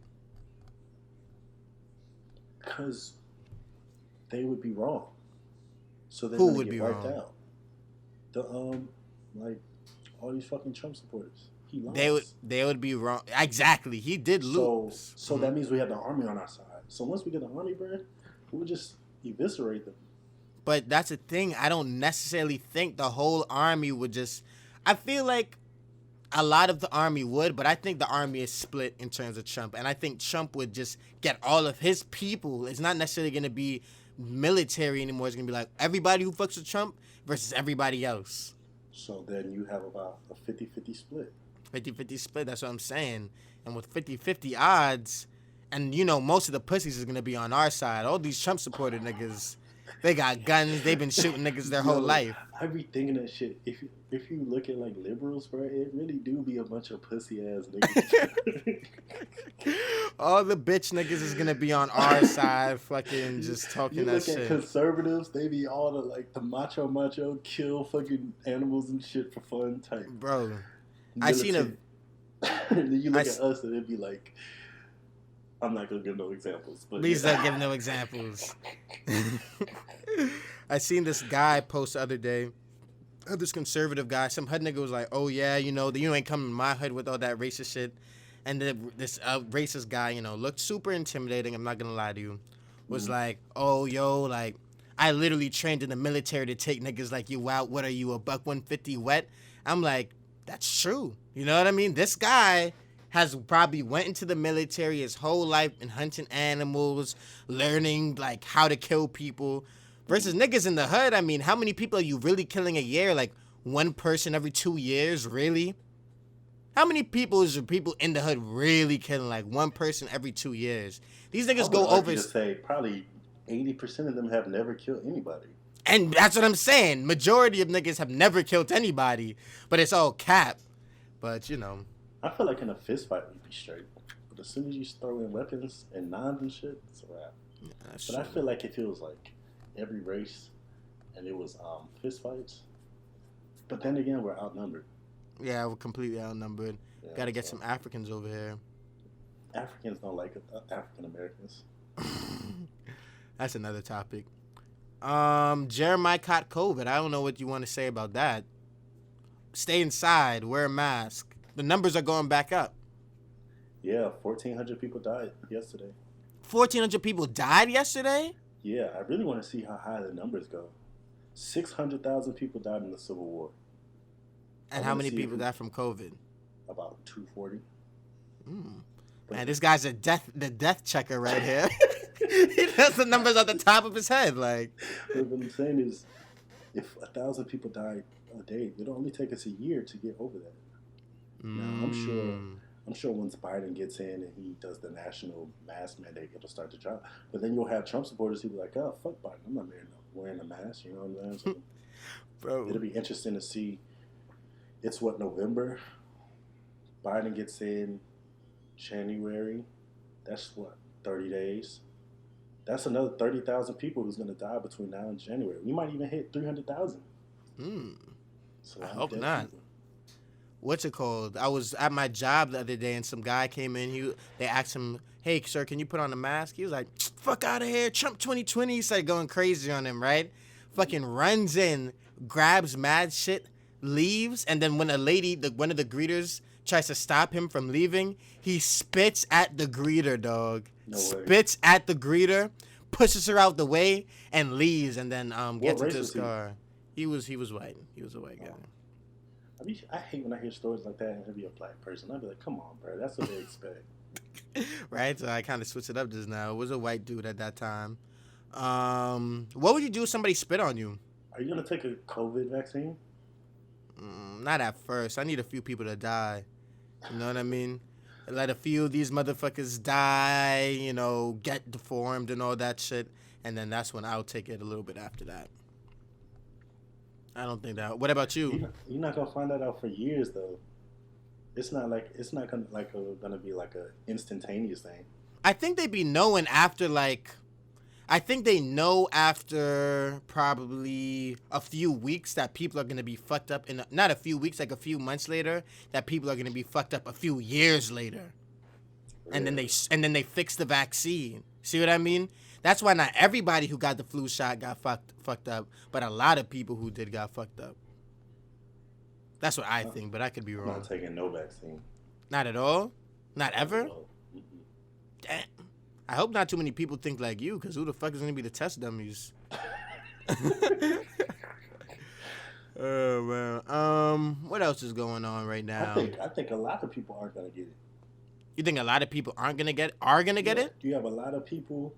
Because they would be wrong. So they're Who gonna would get be wiped wrong? out. The like all these fucking Trump supporters. He lost. They would be wrong. Exactly. He did lose. So that means we have the army on our side. So once we get the army, bro, we'll just eviscerate them. But that's the thing. I don't necessarily think the whole army would just. I feel like a lot of the army would, but I think the army is split in terms of Trump. And I think Trump would just get all of his people. It's not necessarily going to be military anymore. It's going to be like everybody who fucks with Trump versus everybody else. So then you have about a 50-50 split. 50-50 split, that's what I'm saying. And with 50-50 odds, and you know, most of the pussies is going to be on our side. All these Trump supported niggas, they got guns. They've been shooting niggas their whole life. I be thinking that shit. If you look at like liberals, bro, it really do be a bunch of pussy ass niggas. All the bitch niggas is gonna be on our side, fucking just talking you that look shit. at conservatives, they be all the like the macho kill fucking animals and shit for fun type. Bro, I seen a. Then you look at us and it'd be like, I'm not gonna give no examples, but Please don't give no examples. I seen this guy post the other day. This conservative guy, some hood nigga was like, "Oh yeah, you know, you ain't coming to my hood with all that racist shit." And then this racist guy, you know, looked super intimidating. I'm not gonna lie to you. Was like, "Oh yo, like I literally trained in the military to take niggas like you out. What are you, a buck 150 wet?" I'm like, that's true. You know what I mean? This guy has probably went into the military his whole life and hunting animals, learning like how to kill people. Versus niggas in the hood, I mean, how many people are you really killing a year? Like one person every 2 years, really? How many people is your people in the hood really killing? Like one person every 2 years. These niggas go over. To say probably 80% of them have never killed anybody. And that's what I'm saying. Majority of niggas have never killed anybody, but it's all cap. But you know, I feel like in a fist fight we'd be straight. But as soon as you throw in weapons and knives and shit, it's a wrap. Yeah, but true. I feel like if it was like every race and it was fist fights, but then again we're outnumbered. Yeah, we're completely outnumbered. Yeah, Gotta get some Africans over here. Africans don't like African Americans. That's another topic. Jeremiah caught COVID. I don't know what you want to say about that. Stay inside, wear a mask. The numbers are going back up. Yeah, 1,400 people died yesterday. 1,400 people died yesterday? Yeah, I really want to see how high the numbers go. 600,000 people died in the Civil War. And how many people died from COVID? About 240. Man, this guy's the death checker right here. He knows the numbers at the top of his head. Like, what I'm saying is, if 1,000 people die a day, it'll only take us a year to get over that. Now, I'm sure once Biden gets in and he does the national mask mandate, it'll start to drop. But then you'll have Trump supporters who be like, "Oh, fuck Biden, I'm not wearing a mask." You know what I'm saying? So bro, it'll be interesting to see. It's what, November? Biden gets in January. That's what, 30 days? That's another 30,000 people who's going to die between now and January. We might even hit 300,000. So I hope not. People. What's it called? I was at my job the other day and some guy came in. They asked him, "Hey, sir, can you put on a mask?" He was like, "Fuck out of here, Trump 2020." He started going crazy on him, right? Fucking runs in, grabs mad shit, leaves, and then when a lady, one of the greeters, tries to stop him from leaving, he spits at the greeter, dog. No way. Spits at the greeter, pushes her out the way and leaves, and then gets race into his was he? car. He was white. He was a white guy. I hate when I hear stories like that and it'll be a black person. I'd be like, come on, bro. That's what they expect. Right? So I kind of switched it up just now. It was a white dude at that time. What would you do if somebody spit on you? Are you going to take a COVID vaccine? Not at first. I need a few people to die. You know what I mean? Let a few of these motherfuckers die, you know, get deformed and all that shit. And then that's when I'll take it a little bit after that. I don't think that. What about you? You're not going to find that out for years, though. It's not gonna be like a instantaneous thing. I think they be knowing after I think they know after probably a few weeks that people are gonna be fucked up not a few weeks, like a few months later, that people are gonna be fucked up a few years later, really? and then they fix the vaccine. See what I mean? That's why not everybody who got the flu shot got fucked up, but a lot of people who did got fucked up. That's what I think, but I could be wrong. I'm not taking no vaccine. Not at all? Not ever? Damn. I hope not too many people think like you, because who the fuck is going to be the test dummies? Oh, man. What else is going on right now? I think a lot of people aren't going to get it. You think a lot of people are going to get it? You have a lot of people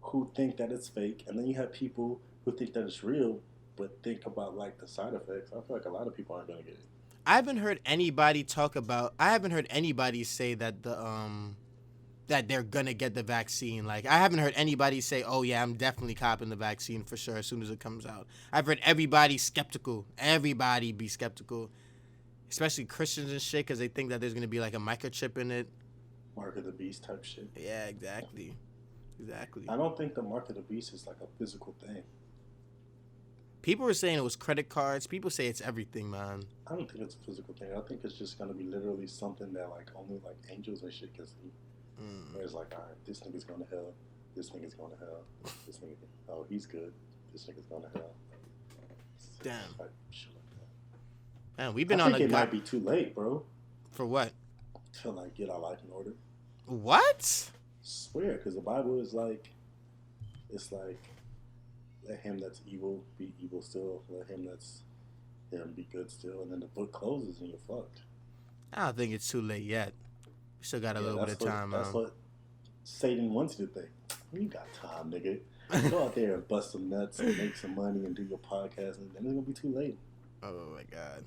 who think that it's fake, and then you have people who think that it's real, but think about like the side effects. I feel like a lot of people aren't gonna get it. I haven't heard anybody say that that they're gonna get the vaccine. Like, I haven't heard anybody say, "Oh yeah, I'm definitely copping the vaccine for sure as soon as it comes out." I've heard everybody skeptical. Everybody be skeptical, especially Christians and shit, because they think that there's gonna be like a microchip in it. Mark of the beast type shit. Yeah, exactly. I don't think the mark of the beast is like a physical thing. People were saying it was credit cards. People say it's everything, man. I don't think it's a physical thing. I think it's just gonna be literally something that like only like angels and shit can see. Where it's like, all right, this nigga's going to hell. This nigga's going to hell. This nigga, oh, he's good. This nigga's going to hell. Damn. Like, shit like that. Man, we've been I on think it might be too late, bro. For what? To like get our life in order. What? Swear, because the Bible is like, it's like, let him that's evil be evil still. Let him that's him be good still. And then the book closes and you're fucked. I don't think it's too late yet. We still got a little bit of time. That's what Satan wants you to think. You got time, nigga. Go out there and bust some nuts and make some money and do your podcast, and then it's gonna be too late. Oh my God.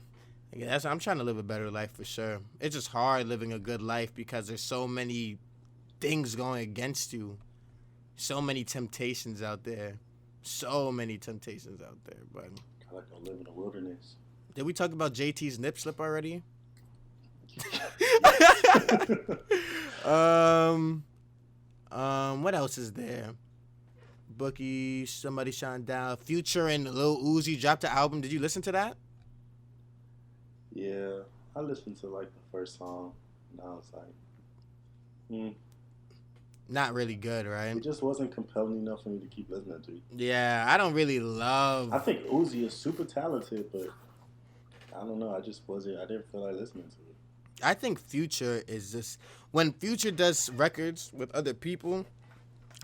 Yeah, I'm trying to live a better life for sure. It's just hard living a good life because there's so many things going against you. So many temptations out there. But I like to live in the wilderness. Did we talk about JT's nip slip already? What else is there? Bookie, Somebody Shine Down, Future and Lil Uzi dropped the album. Did you listen to that? Yeah, I listened to like the first song, and I was like, Not really good, right? It just wasn't compelling enough for me to keep listening to. Yeah, I don't really love. I think Uzi is super talented, but I don't know. I didn't feel like listening to it. I think Future is just when Future does records with other people,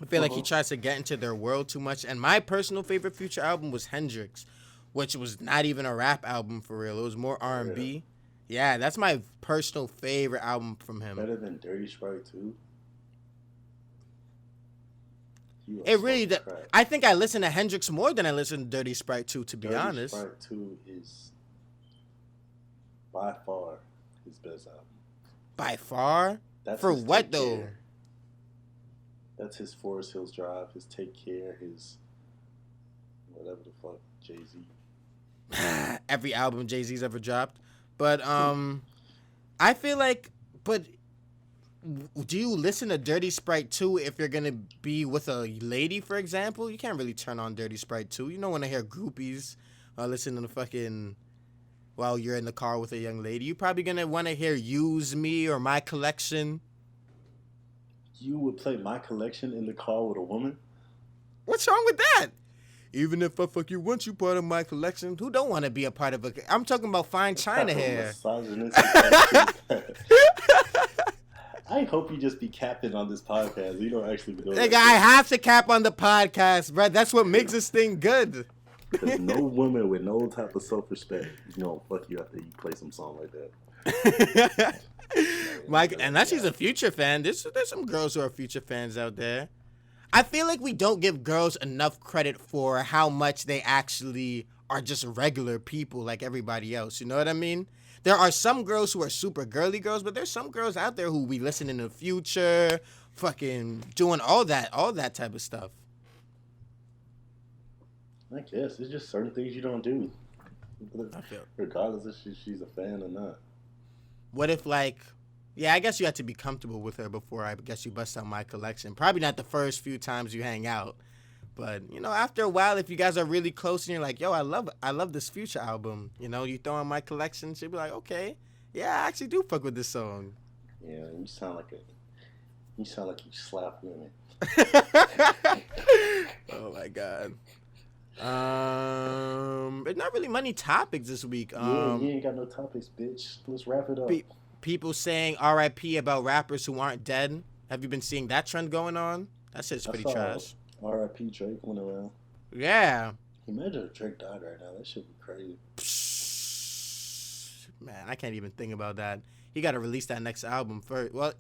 I feel like he tries to get into their world too much. And my personal favorite Future album was Hendrix, which was not even a rap album for real. It was more R&B. Yeah, that's my personal favorite album from him. Better than Dirty Sprite 2? It really, I think I listen to Hendrix more than I listen to Dirty Sprite 2, to be honest. Dirty Sprite 2 is by far his best album. By far? That's for what, though? Care. That's his Forest Hills Drive, his Take Care, his whatever the fuck, Jay-Z. Every album Jay-Z's ever dropped. But I feel like, do you listen to Dirty Sprite 2 if you're going to be with a lady, for example? You can't really turn on Dirty Sprite 2. You don't want to hear groupies listening to fucking while you're in the car with a young lady. You're probably going to want to hear Use Me or My Collection. You would play My Collection in the car with a woman? What's wrong with that? Even if I fuck you once, you part of my collection. Who don't want to be a part of a... I'm talking about fine china hair. I hope you just be capping on this podcast. You don't actually be doing Nigga, that. I have to cap on the podcast, bro. That's what makes this thing good. Because no woman with no type of self-respect is gonna fuck you after you play some song like that. Mike, unless she's a Future fan, there's some girls who are Future fans out there. I feel like we don't give girls enough credit for how much they actually are just regular people like everybody else. You know what I mean? There are some girls who are super girly girls, but there's some girls out there who we listen in the Future, fucking doing all that type of stuff. I guess it's just certain things you don't do, I feel. regardless if she's a fan or not. What if, like, yeah, I guess you have to be comfortable with her before I guess you bust out My Collection. Probably not the first few times you hang out, but you know, after a while, if you guys are really close and you're like, yo, I love this Future album, you know, you throw on My Collection, she'll be like, okay, yeah, I actually do fuck with this song. Yeah, you sound like you slap women. Oh my god. It's not really many topics this week. Yeah, you ain't got no topics, bitch. Let's wrap it up. People saying R.I.P. about rappers who aren't dead. Have you been seeing that trend going on? That shit's pretty trash. R.I.P. Drake went around. Yeah. Imagine if Drake died right now. That shit would be crazy. Man, I can't even think about that. He got to release that next album first. Well,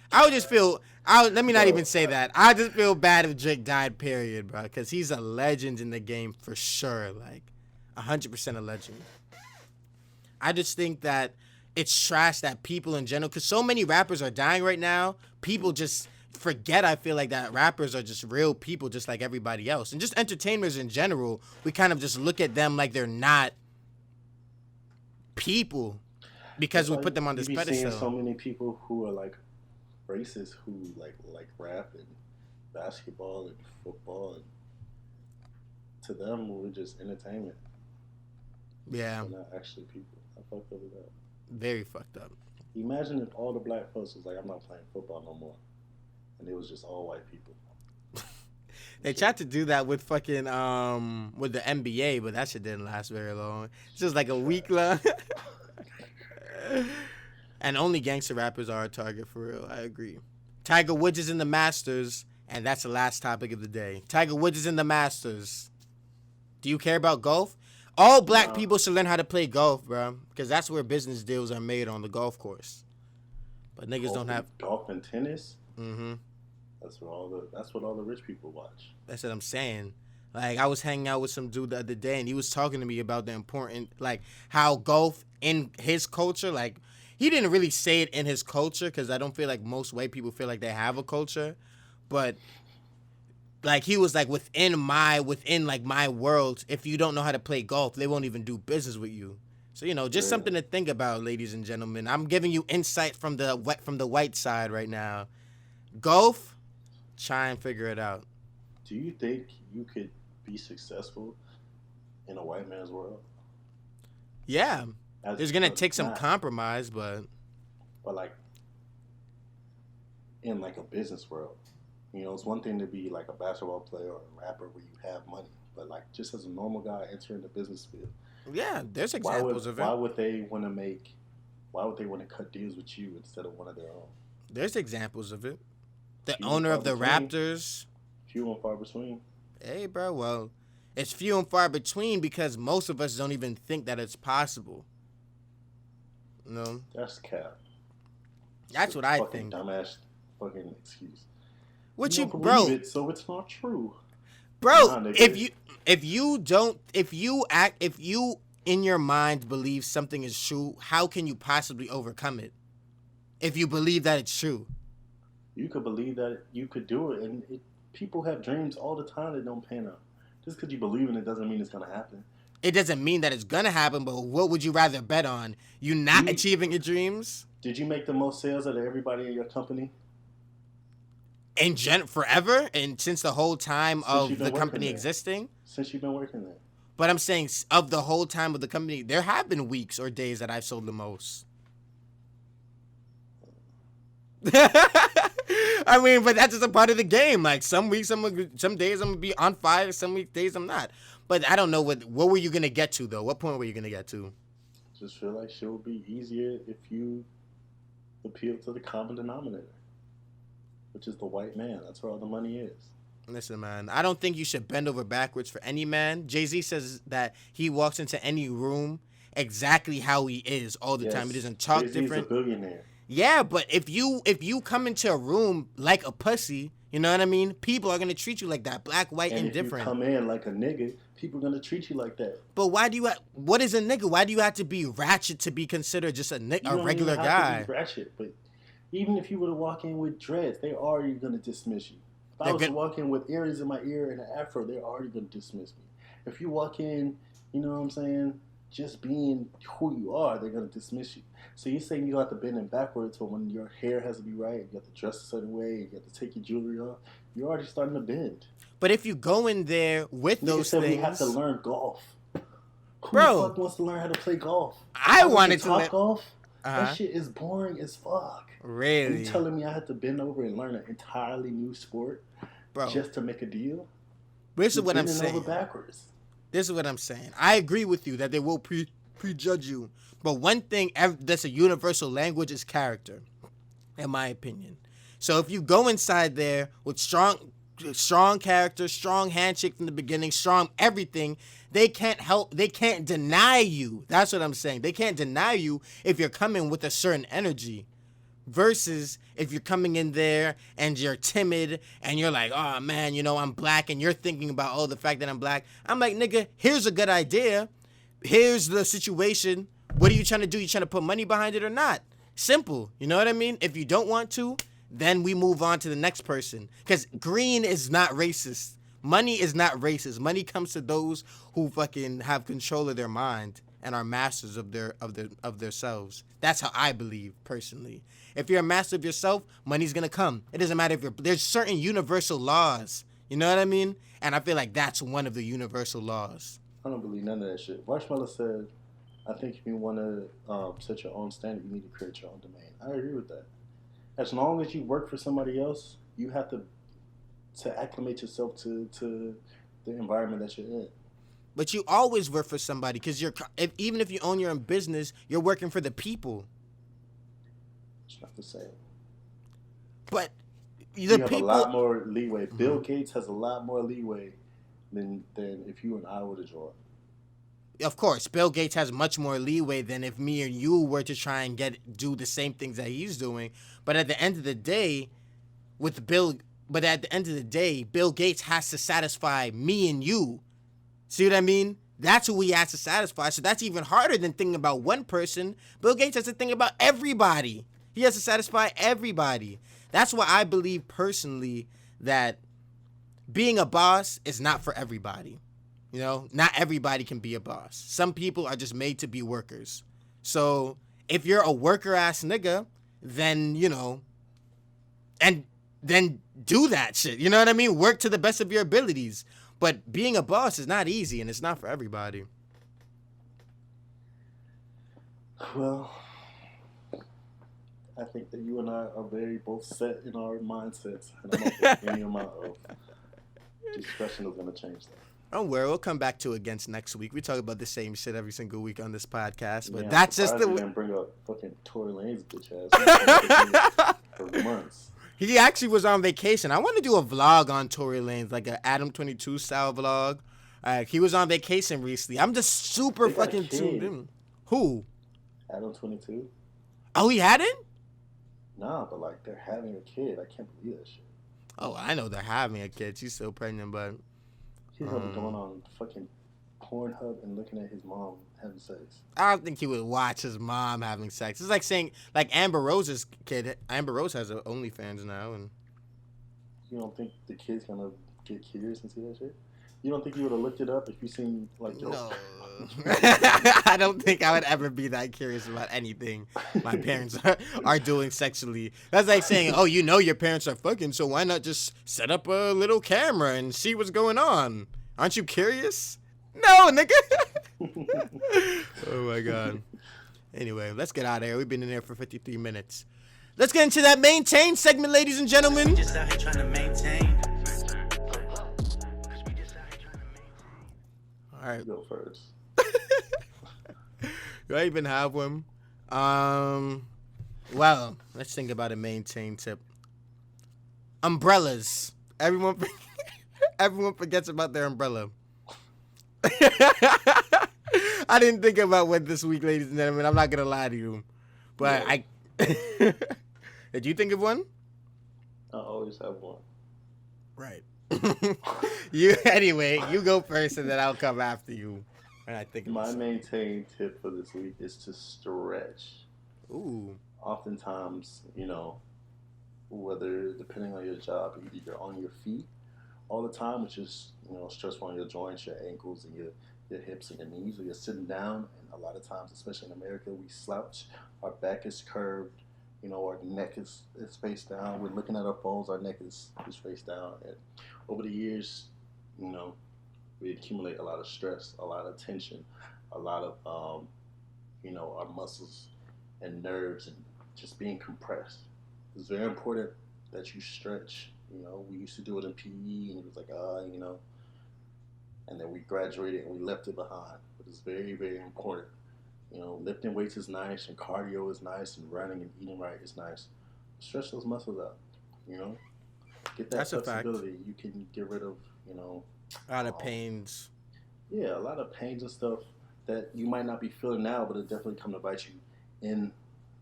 I would just feel. Let me not even say that. I just feel bad if Drake died. Period, bro. Because he's a legend in the game for sure. Like, 100% a legend. I just think that it's trash that people in general, because so many rappers are dying right now. People just forget. I feel like that rappers are just real people, just like everybody else, and just entertainers in general. We kind of just look at them like they're not people because we put them on this pedestal. Seeing so many people who are like racist who like rap and basketball and football, and to them we're just entertainment. Yeah, we're not actually people. I fucked up with that. Very fucked up. Imagine if all the black folks was like, I'm not playing football no more, and it was just all white people. They tried to do that with fucking with the NBA, but that shit didn't last very long. It's just like a week long. And only gangster rappers are a target for real. I agree. Tiger Woods is in the Masters, and that's the last topic of the day. Tiger Woods is in the Masters. Do you care about golf? All black people should learn how to play golf, bro, because that's where business deals are made, on the golf course. But niggas don't have golf and tennis. Mm-hmm. That's what all the rich people watch. That's what I'm saying. Like, I was hanging out with some dude the other day, and he was talking to me about the important, like, how golf in his culture, like, he didn't really say it in his culture, because I don't feel like most white people feel like they have a culture, but like, he was like, within my world, if you don't know how to play golf, they won't even do business with you. So, you know, just something to think about, ladies and gentlemen. I'm giving you insight from the white side right now. Golf, try and figure it out. Do you think you could be successful in a white man's world? Yeah. There's going to take some compromise, but like in like a business world. You know, it's one thing to be like a basketball player or a rapper where you have money, but like just as a normal guy entering the business field. Yeah, there's examples of it. Why would they want to cut deals with you instead of one of their own? There's examples of it. The owner of the Raptors. Few and far between. Hey, bro, well, it's few and far between because most of us don't even think that it's possible. No. That's cap. That's what I think. Dumbass fucking excuse. What you bro? It, so it's not true, bro. If you in your mind believe something is true, how can you possibly overcome it? If you believe that it's true, you could believe that you could do it, and people have dreams all the time that don't pan out. Just because you believe in it doesn't mean it's gonna happen. It doesn't mean that it's gonna happen, but what would you rather bet on? You not achieving your dreams? Did you make the most sales out of everybody in your company? Forever? And since the whole time of the company existing? Since you've been working there. But I'm saying of the whole time of the company, there have been weeks or days that I've sold the most. I mean, but that's just a part of the game. Like, some weeks, some days I'm going to be on fire, some days I'm not. But I don't know, what were you going to get to, though? What point were you going to get to? Just feel like shit would be easier if you appeal to the common denominator. which is the white man. That's where all the money is. Listen, man, I don't think you should bend over backwards for any man. Jay-Z says that he walks into any room exactly how he is all the time. He doesn't talk Jay-Z different. is a billionaire. Yeah, but if you come into a room like a pussy, you know what I mean? People are gonna treat you like that, black, white, And indifferent. if you come in like a nigga, people are gonna treat you like that. But why do you? What is a nigga? Why do you have to be ratchet to be considered just a regular guy? To be ratchet, but even if you were to walk in with dreads, they're already gonna dismiss you. If I was to walk in with earrings in my ear and an afro, they're already gonna dismiss me. If you walk in, you know what I'm saying, just being who you are, they're gonna dismiss you. So you're saying you have to bend it backwards, so when your hair has to be right, you have to dress a certain way, you have to take your jewelry off. You're already starting to bend. But if you go in there with those things, we have to learn golf. Who bro, the fuck wants to learn how to play golf? I wanted to talk golf. Uh-huh. That shit is boring as fuck. Really? You telling me I had to bend over and learn an entirely new sport, bro, just to make a deal? This is what I'm saying. Over backwards. This is what I'm saying. I agree with you that they will prejudge you. But one thing that's a universal language is character, in my opinion. So if you go inside there with strong character, strong handshake from the beginning, strong everything, they can't deny you. That's what I'm saying. They can't deny you if you're coming with a certain energy. Versus if you're coming in there and you're timid and you're like, oh man, you know, I'm black, and you're thinking about, the fact that I'm black. I'm like, nigga, here's a good idea. Here's the situation. What are you trying to do? You trying to put money behind it or not? Simple. You know what I mean? If you don't want to, then we move on to the next person. Because green is not racist. Money is not racist. Money comes to those who fucking have control of their mind and are masters of their selves. That's how I believe, personally. If you're a master of yourself, money's gonna come. It doesn't matter if there's certain universal laws. You know what I mean? And I feel like that's one of the universal laws. I don't believe none of that shit. Marshmallow said, I think if you want to set your own standard, you need to create your own domain. I agree with that. As long as you work for somebody else, you have to acclimate yourself to the environment that you're in. But you always work for somebody because even if you own your own business, you're working for the people. It's not the same. But you have a lot more leeway. Mm-hmm. Bill Gates has a lot more leeway than if you and I were to join. Of course, Bill Gates has much more leeway than if me and you were to try and do the same things that he's doing. But at the end of the day, Bill Gates has to satisfy me and you. See what I mean? That's who he has to satisfy. So that's even harder than thinking about one person. Bill Gates has to think about everybody. He has to satisfy everybody. That's why I believe personally that being a boss is not for everybody. You know, not everybody can be a boss. Some people are just made to be workers. So if you're a worker ass nigga, then, you know, and then do that shit. You know what I mean? Work to the best of your abilities. But being a boss is not easy, and it's not for everybody. Well, I think that you and I are very both set in our mindsets, and I don't think any amount of discussion is going to change that. Don't worry, we'll come back to it again next week. We talk about the same shit every single week on this podcast, but that's just the. Didn't bring up fucking Tory Lanez bitch ass for months. He actually was on vacation. I want to do a vlog on Tory Lanez, like an Adam 22 style vlog. He was on vacation recently. I'm just super fucking tuned in. Who? Adam 22. Oh, he hadn't? Nah, but like they're having a kid. I can't believe that shit. Oh, I know they're having a kid. She's still pregnant, but he's probably going on fucking Pornhub and looking at his mom having sex. I don't think he would watch his mom having sex. It's like saying, like Amber Rose's kid. Amber Rose has an OnlyFans now, and you don't think the kid's gonna get curious and see that shit? You don't think you would have looked it up if you seen like? No, I don't think I would ever be that curious about anything my parents are doing sexually. That's like saying, oh, you know your parents are fucking, so why not just set up a little camera and see what's going on? Aren't you curious? No, nigga. Oh my god. Anyway, let's get out of here. We've been in there for 53 minutes. Let's get into that maintain segment, ladies and gentlemen. Just out here trying to maintain. All right. Go first. Do I even have one? Well, let's think about a maintain tip. Umbrellas. Everyone forgets about their umbrella. I didn't think about what this week, ladies and gentlemen. I'm not gonna lie to you, but Yeah. Did you think of one? I always have one. Right. Anyway. You go first, and then I'll come after you when I think of My this. maintain tip for this week is to stretch. Ooh. Oftentimes, whether depending on your job, either you're on your feet all the time, which is stressful on your joints, your ankles, and your hips and your knees, or you're sitting down. And a lot of times, especially in America, we slouch. Our back is curved. Our neck is face down. We're looking at our phones. Our neck is face down. And over the years, you know, we accumulate a lot of stress, a lot of tension, a lot of our muscles and nerves and just being compressed. It's very important that you stretch. We used to do it in PE, and it was like, and then we graduated and we left it behind. But it's very, very important. Lifting weights is nice, and cardio is nice, and running and eating right is nice. Stretch those muscles out. You know, get that That's a fact. flexibility. You can get rid of, A lot of um, pains. yeah, a lot of pains and stuff that you might not be feeling now, but it definitely come to bite you in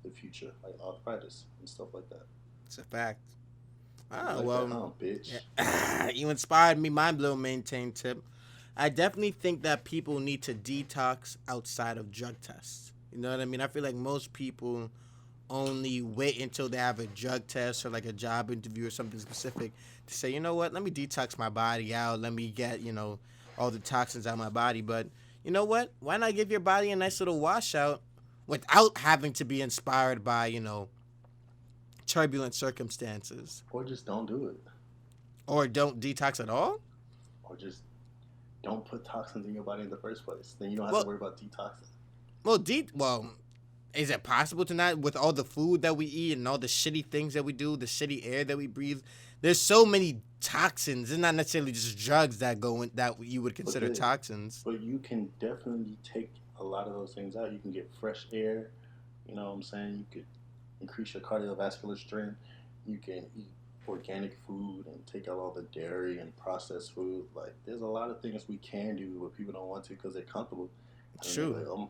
the future, like arthritis and stuff like that. It's a fact. You Ah, like that, well, huh, bitch? yeah. You inspired me. My little maintain tip. I definitely think that people need to detox outside of drug tests. You know what I mean? I feel like most people only wait until they have a drug test or like a job interview or something specific to say, you know what, let me detox my body out. Let me get, all the toxins out of my body. But you know what? Why not give your body a nice little washout without having to be inspired by, turbulent circumstances? Or just don't do it. Or don't detox at all? Or just don't put toxins in your body in the first place. Then you don't have Well, to worry about detoxing. well, is it possible to not, with all the food that we eat and all the shitty things that we do, the shitty air that we breathe? There's so many toxins. It's not necessarily just drugs that go in that you would consider toxins. But you can definitely take a lot of those things out. You can get fresh air. You know what I'm saying? You could increase your cardiovascular strength. You can eat organic food and take out all the dairy and processed food. Like, there's a lot of things we can do, but people don't want to because they're comfortable. And True. they're like,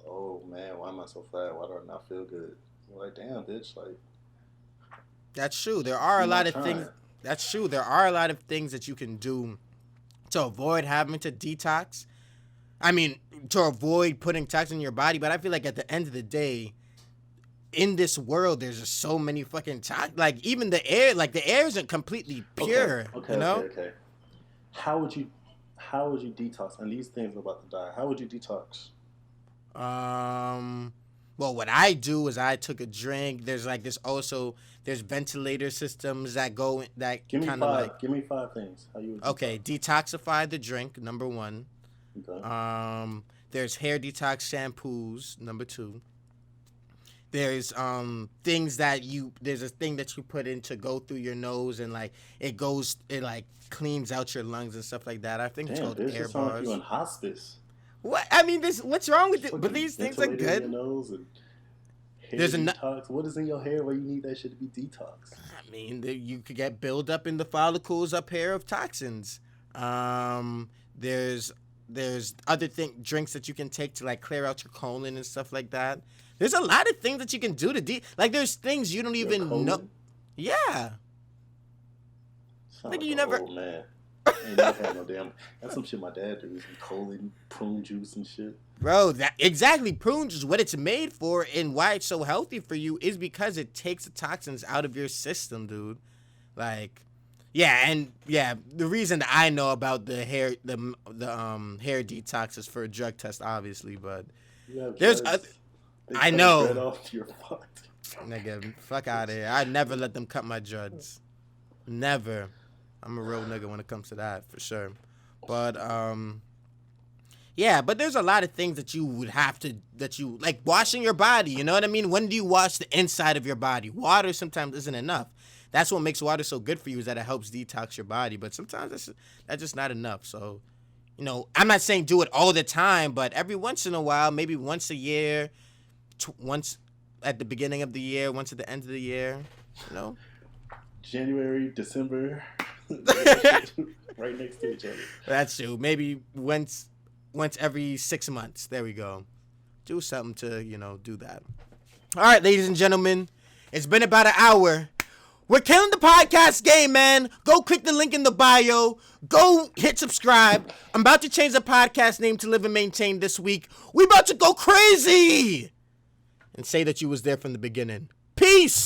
oh man, why am I so fat? Why do I not feel good? You're like, damn, bitch. Like, That's true. There are a you're not lot of things. trying. That's true. There are a lot of things that you can do to avoid having to detox. I mean, to avoid putting toxins in your body. But I feel like at the end of the day, in this world, there's just so many fucking like even the air isn't completely pure. Okay. How would you detox? And these things are about to die. How would you detox? Well, what I do is I took a drink. There's ventilator systems that go that Give me kind of five. like Give me five things. How you would okay, detoxify the drink, number one. Okay. There's hair detox shampoos, number two. There's things that there's a thing that you put in to go through your nose and like it like cleans out your lungs and stuff like that. I think it's Damn, called bitch, air it sounds like bars. you in hospice. What I mean, what's wrong with it? But Fucking these things are ventilator in good. your nose and hair There's a detox. What is in your hair where you need that shit to be detoxed? I mean, you could get buildup in the follicles up here of toxins. There's other drinks that you can take to like clear out your colon and stuff like that. There's a lot of things that you can do to like. There's things you don't even know. Yeah. Sound Nigga, like you an never. old man. Ain't never had no damn. That's some shit my dad do. Some colon, prune juice and shit. Bro, that exactly prunes is what it's made for, and why it's so healthy for you is because it takes the toxins out of your system, dude. Like, the reason that I know about the hair detox is for a drug test, obviously, but there's I know. Red off, you're fucked. Nigga, fuck out of here. I never let them cut my dreads. Never. I'm a real nigga when it comes to that, for sure. But but there's a lot of things that you would have to like washing your body. You know what I mean? When do you wash the inside of your body? Water sometimes isn't enough. That's what makes water so good for you, is that it helps detox your body. But sometimes that's just not enough. So, I'm not saying do it all the time, but every once in a while, maybe once a year, once at the beginning of the year, once at the end of the year, January, December, right next to each other. That's true. Maybe once every 6 months. There we go. Do something to, do that. All right, ladies and gentlemen, it's been about an hour. We're killing the podcast game, man. Go click the link in the bio. Go hit subscribe. I'm about to change the podcast name to Live and Maintain this week. We about to go crazy and say that you was there from the beginning. Peace.